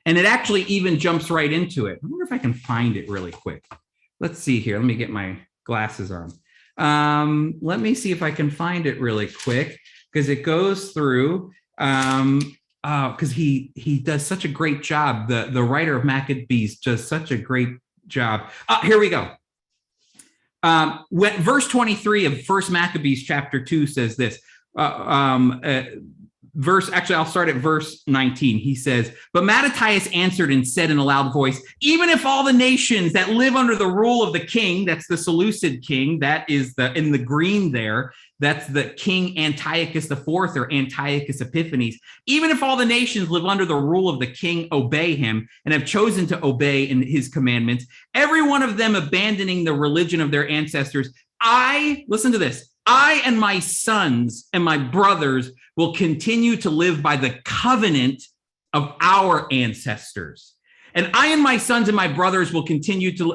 And it actually even jumps right into it. I wonder if I can find it really quick. Let's see here. Let me get my glasses on. Let me see if I can find it really quick, because it goes through, because he does such a great job. The writer of Maccabees does such a great job. Here we go. When verse 23 of First Maccabees chapter 2 says this. I'll start at verse 19. He says, "But Mattathias answered and said in a loud voice, even if all the nations that live under the rule of the king," that's the Seleucid king, that is in the green there, that's the king Antiochus IV or Antiochus Epiphanes, "even if all the nations live under the rule of the king obey him and have chosen to obey in his commandments, every one of them abandoning the religion of their ancestors, listen to this, I and my sons and my brothers will continue to live by the covenant of our ancestors. And I and my sons and my brothers will continue to,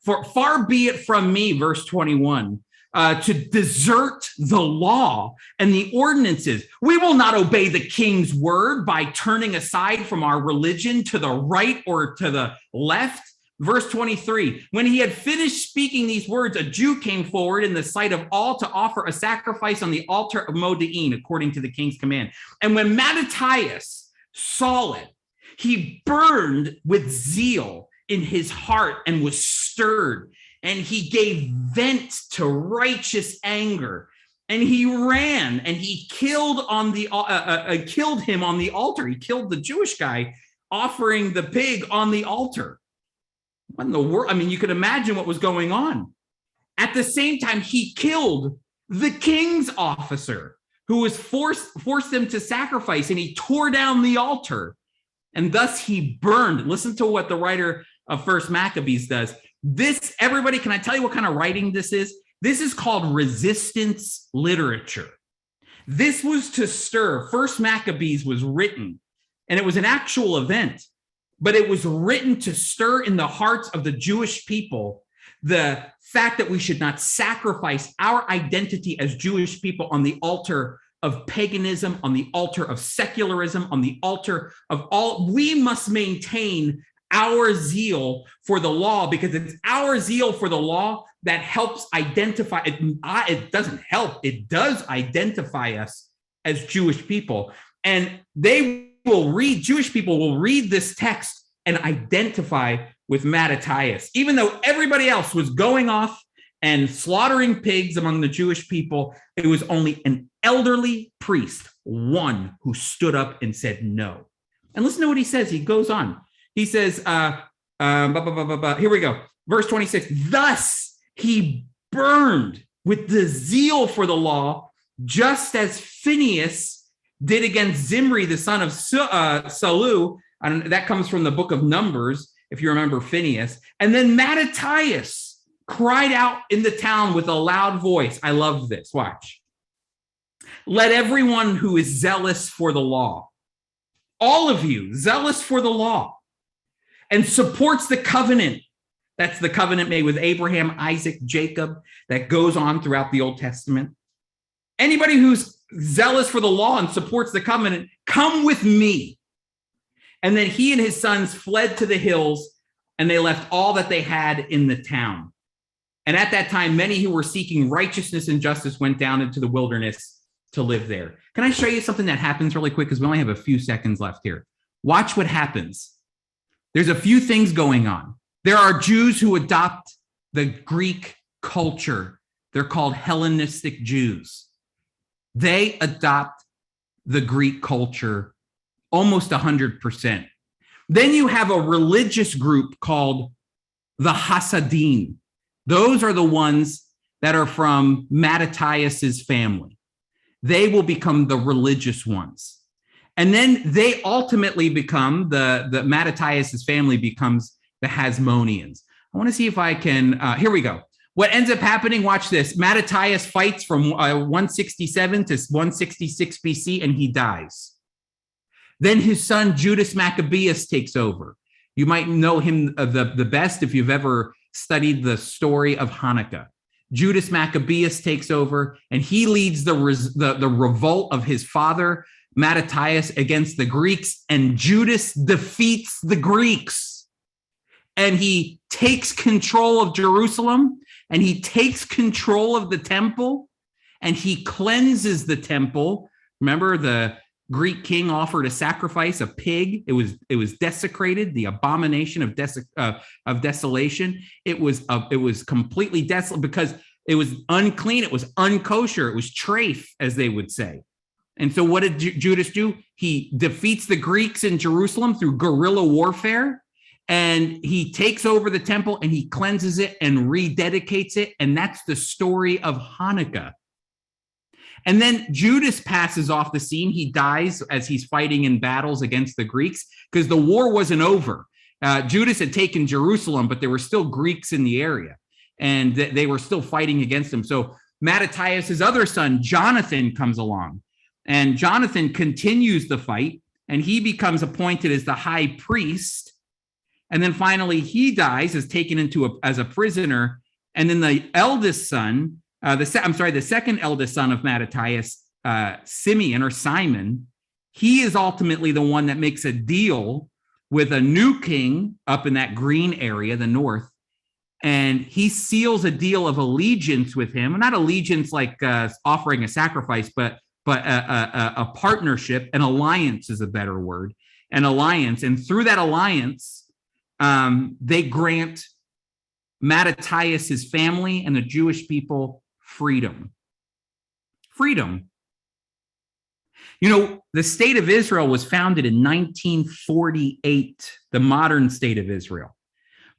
for far be it from me," verse 21, "to desert the law and the ordinances. We will not obey the king's word by turning aside from our religion to the right or to the left." Verse 23, "When he had finished speaking these words, a Jew came forward in the sight of all to offer a sacrifice on the altar of Moda'in, according to the king's command. And when Mattathias saw it, he burned with zeal in his heart and was stirred, and he gave vent to righteous anger. And he ran and he killed him on the altar." He killed the Jewish guy offering the pig on the altar. What in the world? I mean, you could imagine what was going on. At the same time, he killed the king's officer who was forced them to sacrifice, and he tore down the altar, and thus he burned. Listen to what the writer of First Maccabees does. This, everybody, can I tell you what kind of writing this is? This is called resistance literature. This was to stir. First Maccabees was written, and it was an actual event, but it was written to stir in the hearts of the Jewish people the fact that we should not sacrifice our identity as Jewish people on the altar of paganism, on the altar of secularism, on the altar of all. We must maintain our zeal for the law, because it's our zeal for the law that helps identify. It doesn't help, it does identify us as Jewish people. And Jewish people will read this text and identify with Mattathias. Even though everybody else was going off and slaughtering pigs among the Jewish people, it was only an elderly priest, one, who stood up and said no. And listen to what he says. He goes on. He says, here we go. Verse 26, "Thus he burned with the zeal for the law, just as Phinehas did against Zimri, the son of Salu." And that comes from the book of Numbers, if you remember Phinehas. "And then Mattathias cried out in the town with a loud voice." I love this. Watch. "Let everyone who is zealous for the law," all of you zealous for the law, "and supports the covenant," that's the covenant made with Abraham, Isaac, Jacob, that goes on throughout the Old Testament. "Anybody who's zealous for the law and supports the covenant, come with me." And then he and his sons fled to the hills, and they left all that they had in the town. And at that time, many who were seeking righteousness and justice went down into the wilderness to live there. Can I show you something that happens really quick? Because we only have a few seconds left here. Watch what happens. There's a few things going on. There are Jews who adopt the Greek culture. They're called Hellenistic Jews. They adopt the Greek culture almost 100%. Then you have a religious group called the Hasidim. Those are the ones that are from Mattathias's family. They will become the religious ones. And then they ultimately become, the Mattathias's family becomes the Hasmoneans. I want to see if I can, here we go. What ends up happening, watch this. Mattathias fights from 167 to 166 BC, and he dies. Then his son Judas Maccabeus takes over. You might know him the best if you've ever studied the story of Hanukkah. Judas Maccabeus takes over, and he leads the revolt of his father, Mattathias, against the Greeks, and Judas defeats the Greeks. and he takes control of Jerusalem, and he takes control of the temple, and he cleanses the temple. Remember, the Greek king offered a sacrifice, a pig. It was desecrated, the abomination of desolation. It was completely desolate because it was unclean. It was unkosher. It was treif, as they would say. And so what did Judas do? He defeats the Greeks in Jerusalem through guerrilla warfare, and he takes over the temple and he cleanses it and rededicates it. And that's the story of Hanukkah. And then Judas passes off the scene. He dies as he's fighting in battles against the Greeks because the war wasn't over. Judas had taken Jerusalem, but there were still Greeks in the area, and they were still fighting against him. So Mattathias' other son, Jonathan, comes along, and Jonathan continues the fight, and he becomes appointed as the high priest. And then finally he dies, is taken as a prisoner. And then the eldest son, the second eldest son of Mattathias, Simeon or Simon, he is ultimately the one that makes a deal with a new king up in that green area, the north, and he seals a deal of allegiance with him. Not allegiance like offering a sacrifice, but a partnership. An alliance is a better word, an alliance. And through that alliance, they grant Mattathias' family and the Jewish people freedom. You know, the state of Israel was founded in 1948, the modern state of Israel.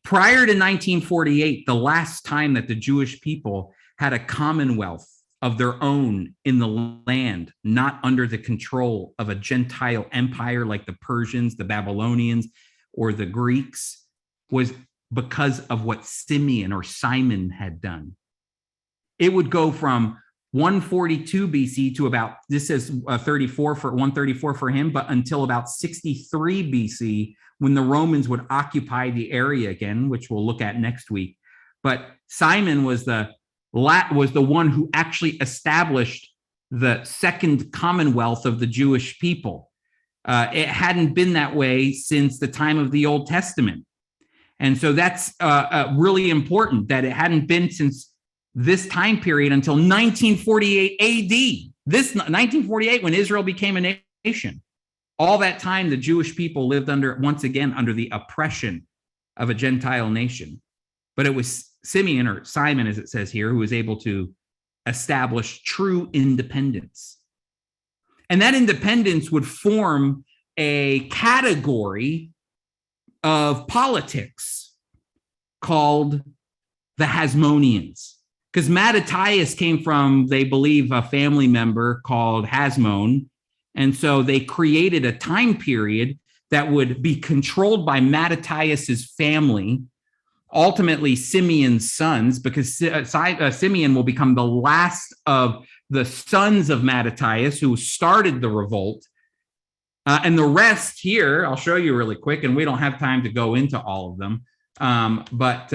Prior to 1948, the last time that the Jewish people had a commonwealth of their own in the land, not under the control of a Gentile empire like the Persians, the Babylonians, or the Greeks, was because of what Simeon or Simon had done. It would go from 142 BC to about, this is 134 for him, but until about 63 BC, when the Romans would occupy the area again, which we'll look at next week. But Simon was the one who actually established the second commonwealth of the Jewish people. It hadn't been that way since the time of the Old Testament. And so that's really important, that it hadn't been since this time period until 1948 AD. This 1948, when Israel became a nation. All that time, the Jewish people lived once again under the oppression of a Gentile nation. But it was Simeon, or Simon, as it says here, who was able to establish true independence. And that independence would form a category of politics called the Hasmoneans. Because Mattathias came from, they believe, a family member called Hasmon. And so they created a time period that would be controlled by Mattathias' family, ultimately Simeon's sons, because Simeon will become the last of the sons of Mattathias who started the revolt. And the rest here, I'll show you really quick, and we don't have time to go into all of them. But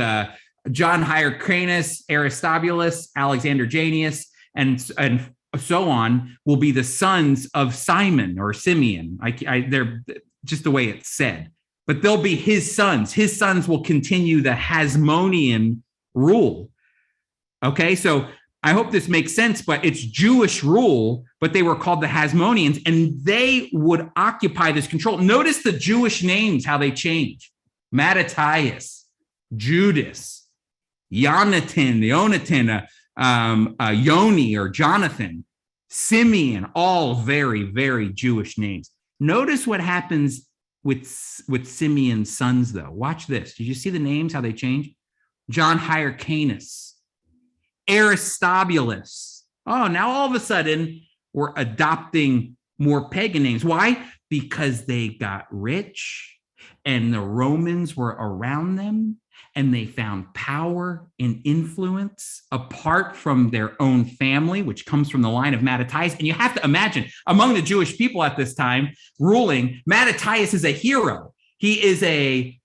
John Hyrcanus, Aristobulus, Alexander Janneus, and so on will be the sons of Simon or Simeon. They're just the way it's said, but they'll be his sons. His sons will continue the Hasmonean rule. Okay, so I hope this makes sense, but it's Jewish rule, but they were called the Hasmoneans, and they would occupy this control. Notice the Jewish names, how they change. Mattathias, Judas, Yonatan, Yoni or Jonathan, Simeon, all very, very Jewish names. Notice what happens with Simeon's sons, though. Watch this. Did you see the names, how they change? John Hyrcanus, Aristobulus. Oh, now all of a sudden we're adopting more pagan names. Why? Because they got rich and the Romans were around them, and they found power and influence apart from their own family, which comes from the line of Mattathias. And you have to imagine, among the Jewish people at this time ruling, Mattathias is a hero. He is a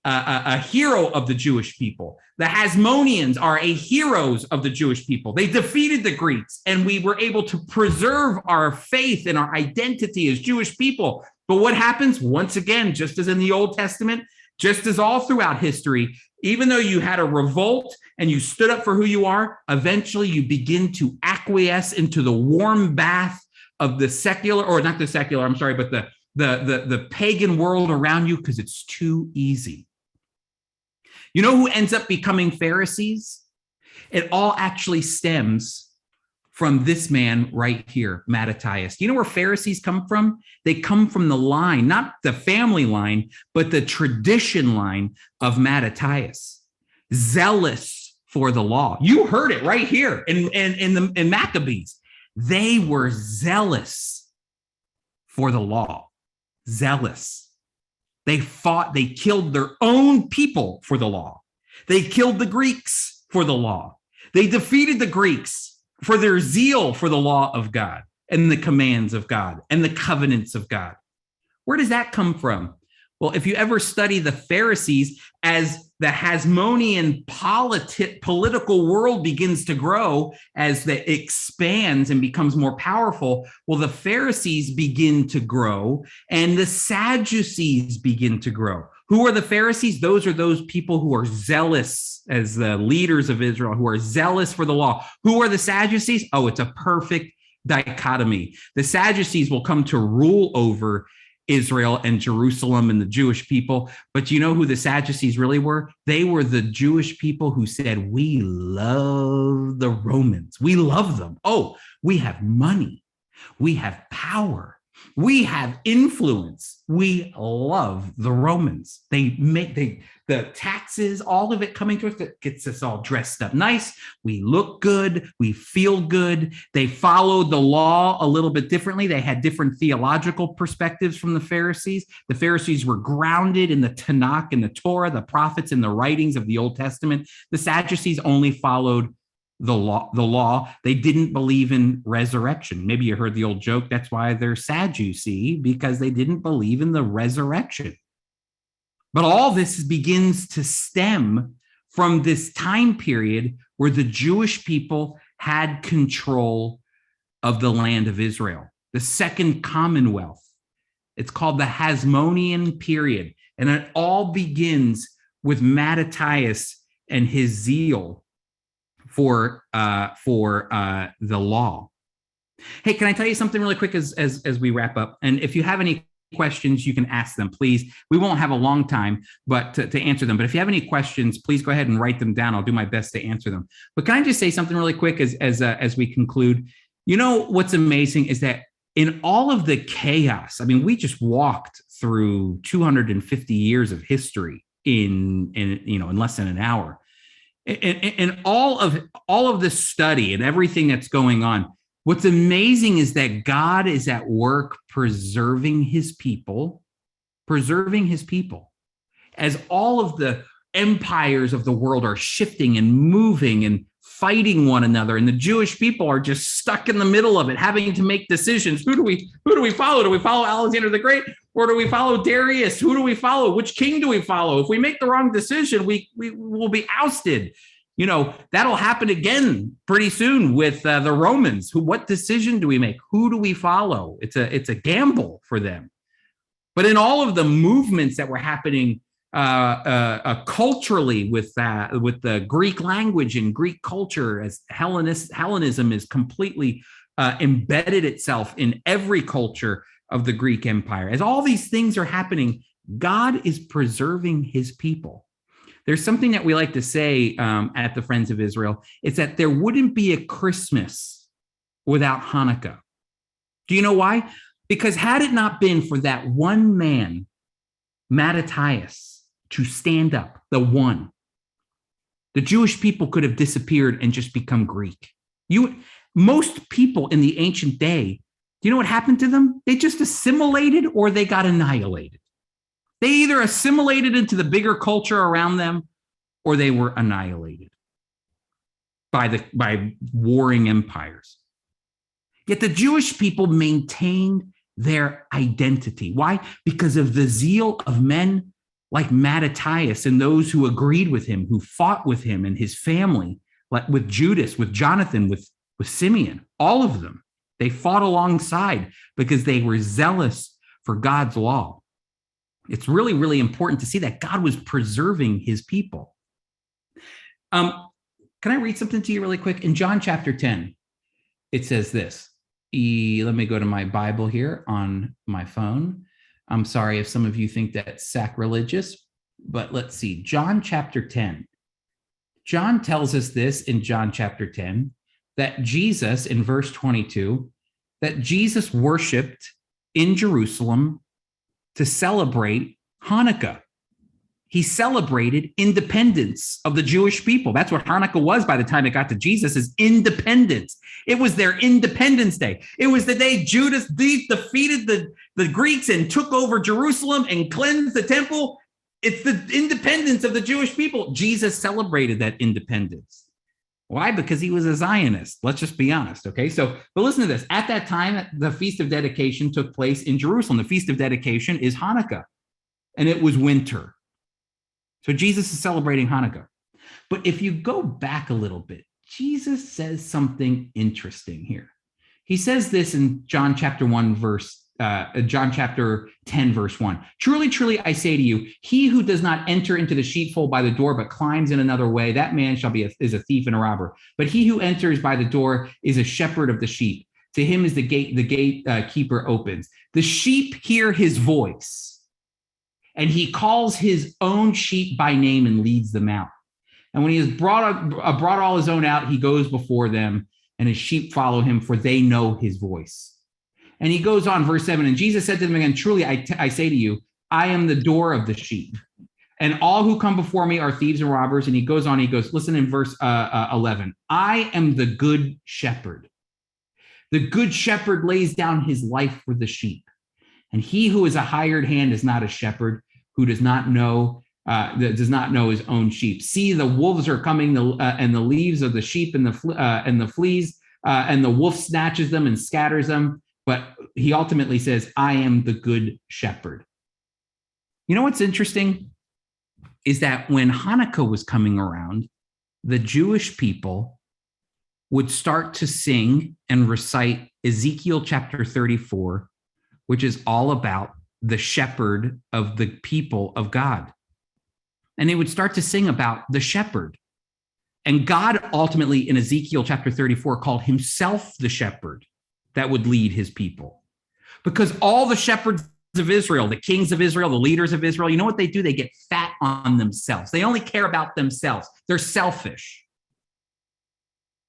hero of the Jewish people. The Hasmoneans are heroes of the Jewish people. They defeated the Greeks, and we were able to preserve our faith and our identity as Jewish people. But what happens? Once again, just as in the Old Testament, Just as all throughout history, even though you had a revolt and you stood up for who you are, eventually you begin to acquiesce into the warm bath of the secular, or not the secular, I'm sorry, but the pagan world around you, because it's too easy. You know who ends up becoming Pharisees? It all actually stems from this man right here, Mattathias. You know where Pharisees come from? They come from the line, not the family line, but the tradition line of Mattathias. Zealous for the law. You heard it right here in Maccabees. They were zealous for the law. Zealous. They fought, they killed their own people for the law. They killed the Greeks for the law. They defeated the Greeks for their zeal for the law of God and the commands of God and the covenants of God. Where does that come from? Well, if you ever study the Pharisees, as the Hasmonean political world begins to grow, as it expands and becomes more powerful, well, the Pharisees begin to grow and the Sadducees begin to grow. Who are the Pharisees? Those are those people who are zealous as the leaders of Israel, who are zealous for the law. Who are the Sadducees? Oh, it's a perfect dichotomy. The Sadducees will come to rule over Israel and Jerusalem and the Jewish people. But you know who the Sadducees really were? They were the Jewish people who said, we love the Romans. We love them. Oh, we have money. We have power. We have influence. We love the Romans. They make the taxes, all of it coming to us, that gets us all dressed up nice. We look good. We feel good. They followed the law a little bit differently. They had different theological perspectives from the Pharisees. The Pharisees were grounded in the Tanakh and the Torah, the prophets and the writings of the Old Testament. The Sadducees only followed the law. They didn't believe in resurrection. Maybe you heard the old joke, that's why they're Sadducee, because they didn't believe in the resurrection. But all this begins to stem from this time period where the Jewish people had control of the land of Israel, the Second Commonwealth. It's called the Hasmonean Period. And it all begins with Mattathias and his zeal for the law. Hey, can I tell you something really quick as we wrap up? And if you have any questions, you can ask them, please. We won't have a long time, but to answer them. But if you have any questions, please go ahead and write them down. I'll do my best to answer them. But can I just say something really quick as we conclude? You know what's amazing is that in all of the chaos, I mean, we just walked through 250 years of history in less than an hour. And all of this study and everything that's going on, what's amazing is that God is at work preserving his people, as all of the empires of the world are shifting and moving and fighting one another. And the Jewish people are just stuck in the middle of it, having to make decisions. Who do we follow? Do we follow Alexander the Great? Or do we follow Darius? Who do we follow? Which king do we follow? If we make the wrong decision, we will be ousted. You know, that'll happen again pretty soon with the Romans. What decision do we make? Who do we follow? It's a gamble for them. But in all of the movements that were happening culturally with the Greek language and Greek culture, as Hellenism is completely embedded itself in every culture of the Greek Empire. As all these things are happening, God is preserving his people. There's something that we like to say at the Friends of Israel. It's that there wouldn't be a Christmas without Hanukkah. Do you know why? Because had it not been for that one man, Mattathias, to stand up, the Jewish people could have disappeared and just become Greek. Most people in the ancient day, do you know what happened to them? They just assimilated or they got annihilated. They either assimilated into the bigger culture around them or they were annihilated by warring empires. Yet the Jewish people maintained their identity. Why? Because of the zeal of men like Mattathias and those who agreed with him, who fought with him and his family, like with Judas, with Jonathan, with Simeon, all of them. They fought alongside because they were zealous for God's law. It's really, really important to see that God was preserving his people. Can I read something to you really quick? In John chapter 10, it says this. Let me go to my Bible here on my phone. I'm sorry if some of you think that's sacrilegious, but let's see. John chapter 10. John tells us this in John chapter 10, that Jesus, in verse 22, that Jesus worshiped in Jerusalem to celebrate Hanukkah. He celebrated independence of the Jewish people. That's what Hanukkah was by the time it got to Jesus, is independence. It was their Independence Day. It was the day Judas defeated the Greeks and took over Jerusalem and cleansed the temple. It's the independence of the Jewish people. Jesus celebrated that independence. Why? Because he was a Zionist. Let's just be honest, okay? So, but listen to this. At that time, the Feast of Dedication took place in Jerusalem. The Feast of Dedication is Hanukkah, and it was winter. So Jesus is celebrating Hanukkah. But if you go back a little bit, Jesus says something interesting here. He says this in John chapter 10, verse 1. Truly, truly, I say to you, he who does not enter into the sheepfold by the door, but climbs in another way, that man is a thief and a robber. But he who enters by the door is a shepherd of the sheep. To him is the gatekeeper opens. The sheep hear his voice, and he calls his own sheep by name and leads them out. And when he has brought all his own out, he goes before them, and his sheep follow him, for they know his voice. And he goes on, verse 7, and Jesus said to them again, truly, I say to you, I am the door of the sheep. And all who come before me are thieves and robbers. And he goes on, listen in verse 11, I am the good shepherd. The good shepherd lays down his life for the sheep. And he who is a hired hand is not a shepherd, who does not know his own sheep. See, the wolves are coming, and the leaves of the sheep and the fleas, and the wolf snatches them and scatters them. But he ultimately says, I am the good shepherd. You know what's interesting is that when Hanukkah was coming around, the Jewish people would start to sing and recite Ezekiel chapter 34, which is all about the shepherd of the people of God. And they would start to sing about the shepherd. And God ultimately in Ezekiel chapter 34 called himself the shepherd that would lead his people. Because all the shepherds of Israel, the kings of Israel, the leaders of Israel, you know what they do? They get fat on themselves. They only care about themselves. They're selfish.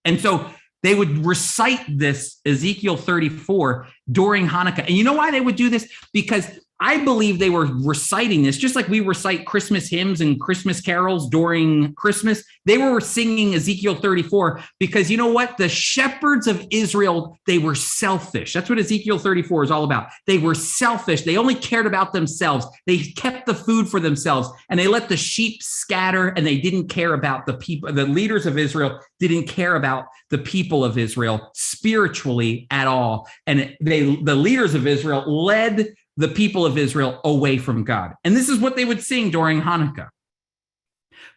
And so they would recite this Ezekiel 34 during Hanukkah. And you know why they would do this? Because I believe they were reciting this just like we recite Christmas hymns and Christmas carols during Christmas. They were singing Ezekiel 34 because you know what? The shepherds of Israel, they were selfish. That's what Ezekiel 34 is all about. They were selfish. They only cared about themselves. They kept the food for themselves, and they let the sheep scatter, and they didn't care about the people. The leaders of Israel didn't care about the people of Israel spiritually at all. And the leaders of Israel led the people of Israel away from God. And this is what they would sing during Hanukkah.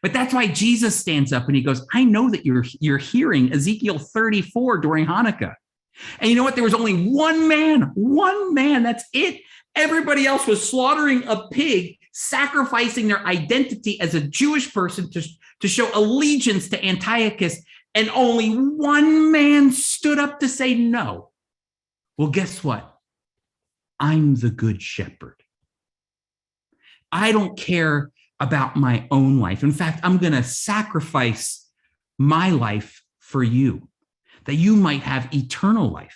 But that's why Jesus stands up and he goes, I know that you're hearing Ezekiel 34 during Hanukkah. And you know what? There was only one man, that's it. Everybody else was slaughtering a pig, sacrificing their identity as a Jewish person to show allegiance to Antiochus. And only one man stood up to say no. Well, guess what? I'm the good shepherd. I don't care about my own life. In fact, I'm going to sacrifice my life for you, that you might have eternal life.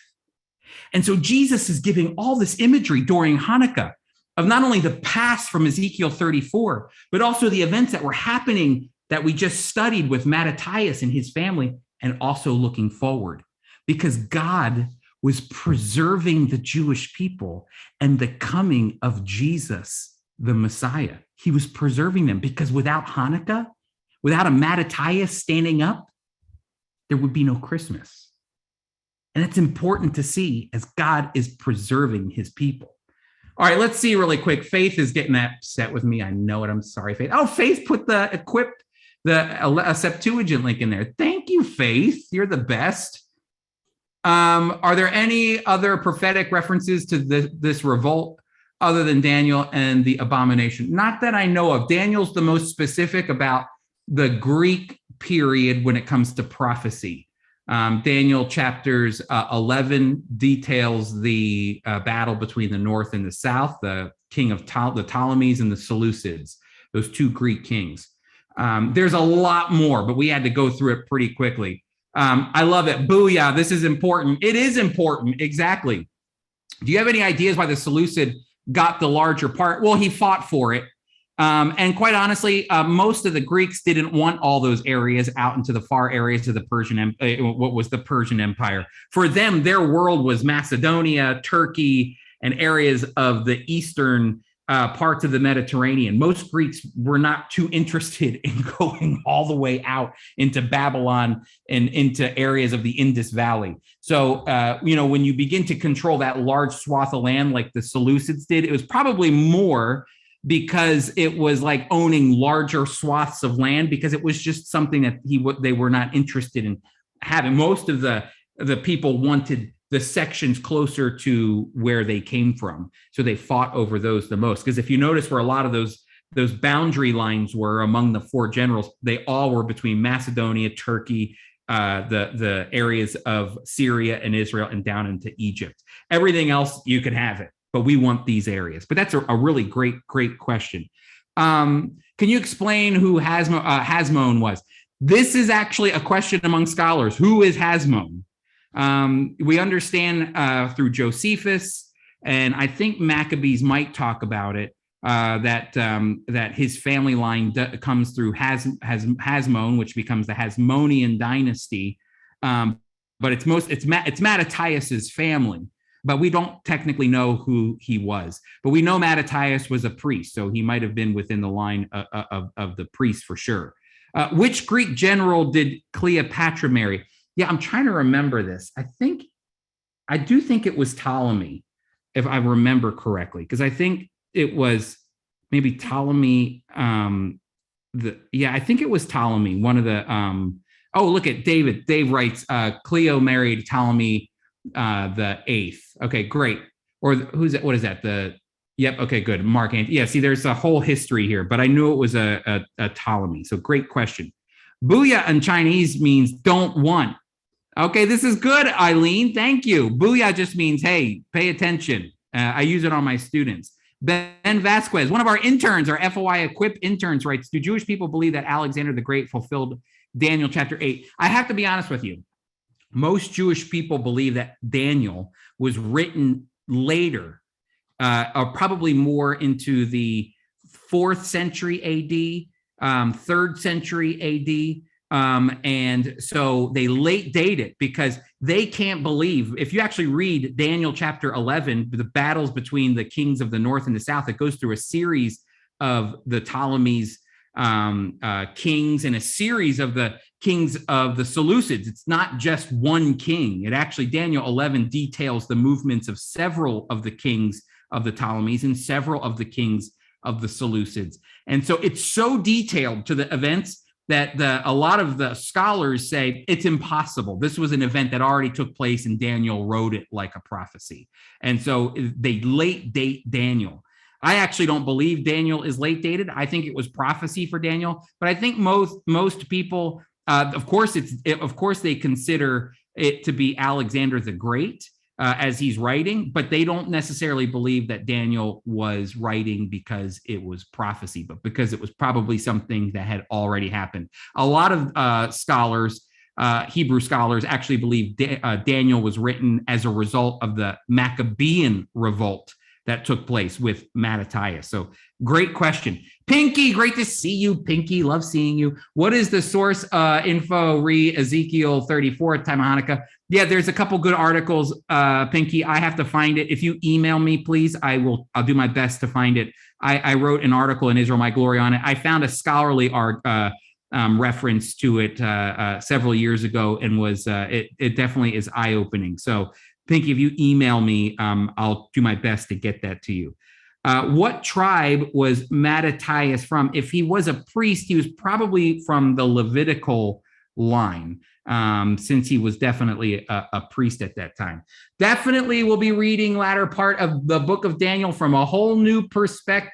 And so Jesus is giving all this imagery during Hanukkah of not only the past from Ezekiel 34, but also the events that were happening that we just studied with Mattathias and his family, and also looking forward, because God was preserving the Jewish people and the coming of Jesus, the Messiah. He was preserving them because without Hanukkah, without a Mattathias standing up, there would be no Christmas. And it's important to see as God is preserving his people. All right, let's see really quick. Faith is getting upset with me. I know it. I'm sorry, Faith. Oh, Faith put the Septuagint link in there. Thank you, Faith. You're the best. Are there any other prophetic references to this revolt other than Daniel and the abomination. Not that I know of. Daniel's the most specific about the Greek period when it comes to prophecy. Daniel chapters 11 details the battle between the north and the south, the king of the Ptolemies and the Seleucids, those two Greek kings. There's a lot more, but we had to go through it pretty quickly. I love it. Booyah. This is important. It is important. Exactly. Do you have any ideas why the Seleucid got the larger part? Well, he fought for it. And quite honestly, most of the Greeks didn't want all those areas out into the far areas of the what was the Persian Empire. For them, their world was Macedonia, Turkey, and areas of the eastern parts of the Mediterranean. Most Greeks were not too interested in going all the way out into Babylon and into areas of the Indus Valley. So, when you begin to control that large swath of land like the Seleucids did, it was probably more because it was like owning larger swaths of land, because it was just something that they were not interested in having. Most of the people wanted the sections closer to where they came from, so they fought over those the most. Because if you notice where a lot of those boundary lines were among the four generals, they all were between Macedonia, Turkey, the areas of Syria and Israel, and down into Egypt. Everything else you could have it, but we want these areas. But that's a really great question. Can you explain who Hasmon was? This is actually a question among scholars. Who is Hasmon? We understand through Josephus, and I think Maccabees might talk about it, that his family line comes through Hasmon, which becomes the Hasmonean dynasty. But it's Mattathias's family. But we don't technically know who he was. But we know Mattathias was a priest, so he might have been within the line of the priest for sure. Which Greek general did Cleopatra marry? Yeah, I'm trying to remember this. I do think it was Ptolemy, if I remember correctly, because I think it was maybe Ptolemy. I think it was Ptolemy. One of the. Look at David. Dave writes, Cleo married Ptolemy the 8th. Okay, great. Or who's that? What is that? Yep. Okay, good. Mark Antony. Yeah. See, there's a whole history here, but I knew it was a Ptolemy. So great question. Booyah in Chinese means don't want. Okay, this is good, Eileen. Thank you. Booyah just means, hey, pay attention. I use it on my students. Ben Vasquez, one of our interns, our FOI Equip interns, writes, do Jewish people believe that Alexander the Great fulfilled Daniel chapter 8? I have to be honest with you. Most Jewish people believe that Daniel was written later, or probably more into the 4th century AD, 3rd century AD. And so they late date it because they can't believe, if you actually read Daniel chapter 11, the battles between the kings of the north and the south, it goes through a series of the Ptolemies kings and a series of the kings of the Seleucids. It's not just one king. It actually, Daniel 11 details the movements of several of the kings of the Ptolemies and several of the kings of the Seleucids. And so it's so detailed to the events that a lot of the scholars say it's impossible. This was an event that already took place and Daniel wrote it like a prophecy. And so they late date Daniel. I actually don't believe Daniel is late dated. I think it was prophecy for Daniel, but I think most people, of course they consider it to be Alexander the Great as he's writing, but they don't necessarily believe that Daniel was writing because it was prophecy, but because it was probably something that had already happened. A lot of scholars, Hebrew scholars, actually believe Daniel was written as a result of the Maccabean revolt that took place with Mattathias. So great question. Pinky, great to see you, Pinky. Love seeing you. What is the source info re Ezekiel 34 time of Hanukkah? Yeah, there's a couple good articles, Pinky. I have to find it. If you email me, please, I'll do my best to find it. I wrote an article in Israel My Glory on it. I found a scholarly reference to it several years ago, and it definitely is eye-opening. So Pinky, if you email me, I'll do my best to get that to you. What tribe was Mattathias from? If he was a priest, he was probably from the Levitical line. since he was definitely a priest at that time. Definitely we'll be reading latter part of the book of Daniel from a whole new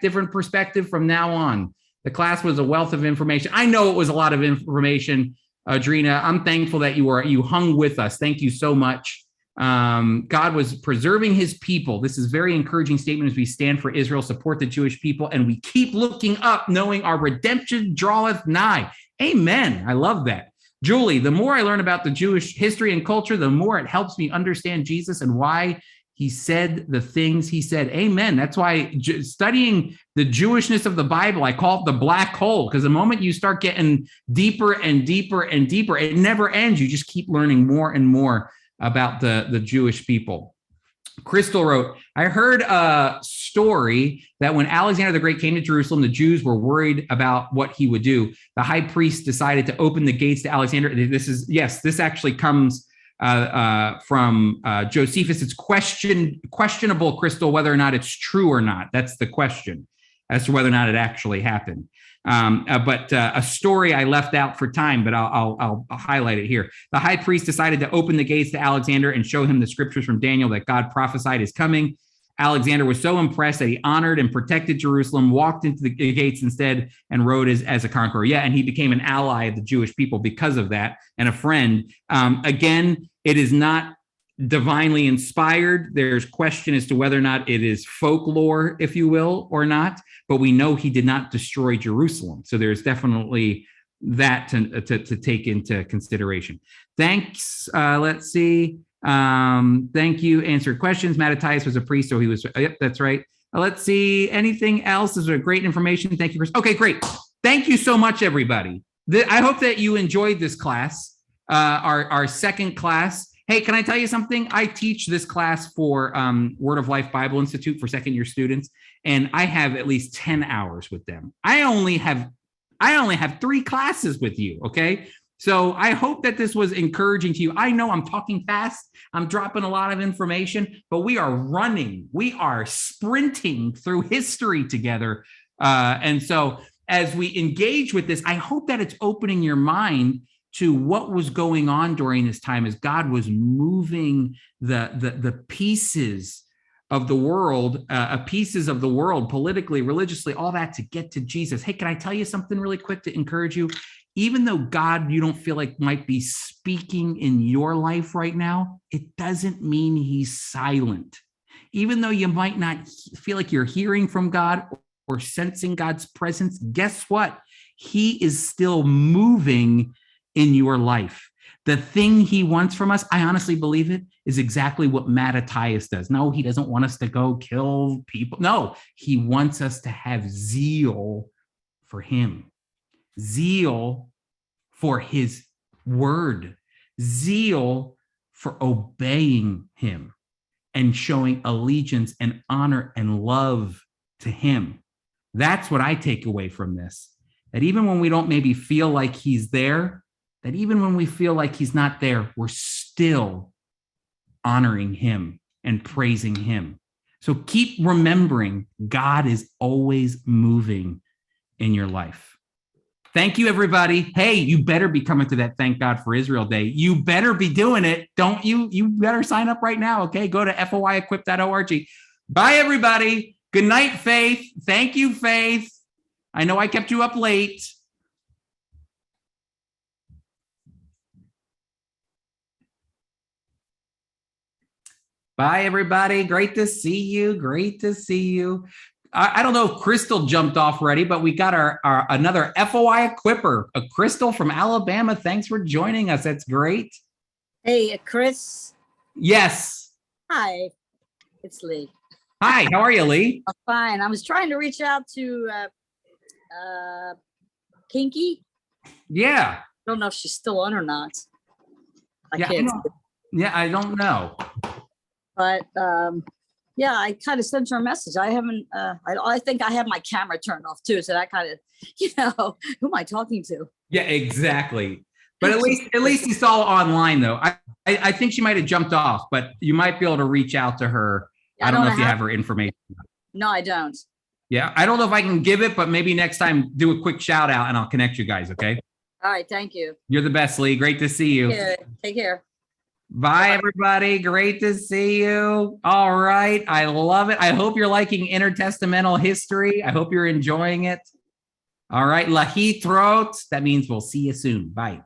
different perspective from now on. The class was a wealth of information. I know it was a lot of information, Adrina. I'm thankful that you hung with us. Thank you so much. God was preserving his people. This is very encouraging statement as we stand for Israel, support the Jewish people, and we keep looking up, knowing our redemption draweth nigh. Amen. I love that. Julie, the more I learn about the Jewish history and culture, the more it helps me understand Jesus and why he said the things he said. Amen. That's why studying the Jewishness of the Bible, I call it the black hole, because the moment you start getting deeper and deeper and deeper, it never ends. You just keep learning more and more about the Jewish people. Crystal wrote, I heard a story that when Alexander the Great came to Jerusalem, the Jews were worried about what he would do. The high priest decided to open the gates to Alexander. This actually comes from Josephus. It's questionable, Crystal, whether or not it's true or not. That's the question as to whether or not it actually happened. But a story I left out for time, but I'll highlight it here. The high priest decided to open the gates to Alexander and show him the scriptures from Daniel that God prophesied is coming. Alexander was so impressed that he honored and protected Jerusalem, walked into the gates instead, and rode as a conqueror. Yeah, and he became an ally of the Jewish people because of that, and a friend. Again, it is not divinely inspired. There's question as to whether or not it is folklore, if you will, or not. But we know he did not destroy Jerusalem. So there's definitely that to take into consideration. Thanks. Let's see. Thank you. Answered questions. Mattathias was a priest, so he was. Yep, that's right. Let's see. Anything else? This is great information. Thank you. Okay, great. Thank you so much, everybody. I hope that you enjoyed this class, our second class. Hey, can I tell you something? I teach this class for Word of Life Bible Institute for second-year students, and I have at least 10 hours with them. I only have 3 classes with you, okay? So I hope that this was encouraging to you. I know I'm talking fast. I'm dropping a lot of information, but we are sprinting through history together. And so as we engage with this, I hope that it's opening your mind to what was going on during this time as God was moving the pieces of the world, politically, religiously, all that to get to Jesus. Hey, can I tell you something really quick to encourage you? Even though God, you don't feel like might be speaking in your life right now, it doesn't mean he's silent. Even though you might not feel like you're hearing from God or sensing God's presence, guess what? He is still moving in your life. The thing he wants from us, I honestly believe it, is exactly what Mattathias does. No, he doesn't want us to go kill people. No, he wants us to have zeal for him, zeal for his word, zeal for obeying him and showing allegiance and honor and love to him. That's what I take away from this, that even when we don't maybe feel like he's there, that even when we feel like he's not there, we're still honoring him and praising him. So keep remembering God is always moving in your life. Thank you, everybody. Hey, you better be coming to that Thank God for Israel Day. You better be doing it. Don't you? You better sign up right now, okay? Go to foyequip.org. Bye, everybody. Good night, Faith. Thank you, Faith. I know I kept you up late. Bye, everybody. Great to see you. Great to see you. I don't know if Crystal jumped off already, but we got our another FOI equipper, a Crystal from Alabama. Thanks for joining us. That's great. Hey, Chris. Yes. Hi, it's Lee. Hi, how are you, Lee? I'm fine. I was trying to reach out to Kinky. Yeah. I don't know if she's still on or not. I don't know. But yeah, I kind of sent her a message. I haven't. I think I have my camera turned off too, so that kind of, who am I talking to? Yeah, exactly. But at least it's all online, though. I think she might have jumped off, but you might be able to reach out to her. I don't know if you have her information. No, I don't. Yeah, I don't know if I can give it, but maybe next time do a quick shout out and I'll connect you guys. Okay. All right. Thank you. You're the best, Lee. Great to see you. Yeah, take care. Bye, everybody. Great to see you. All right. I love it. I hope you're liking intertestamental history. I hope you're enjoying it. All right. Lahi throat. That means we'll see you soon. Bye.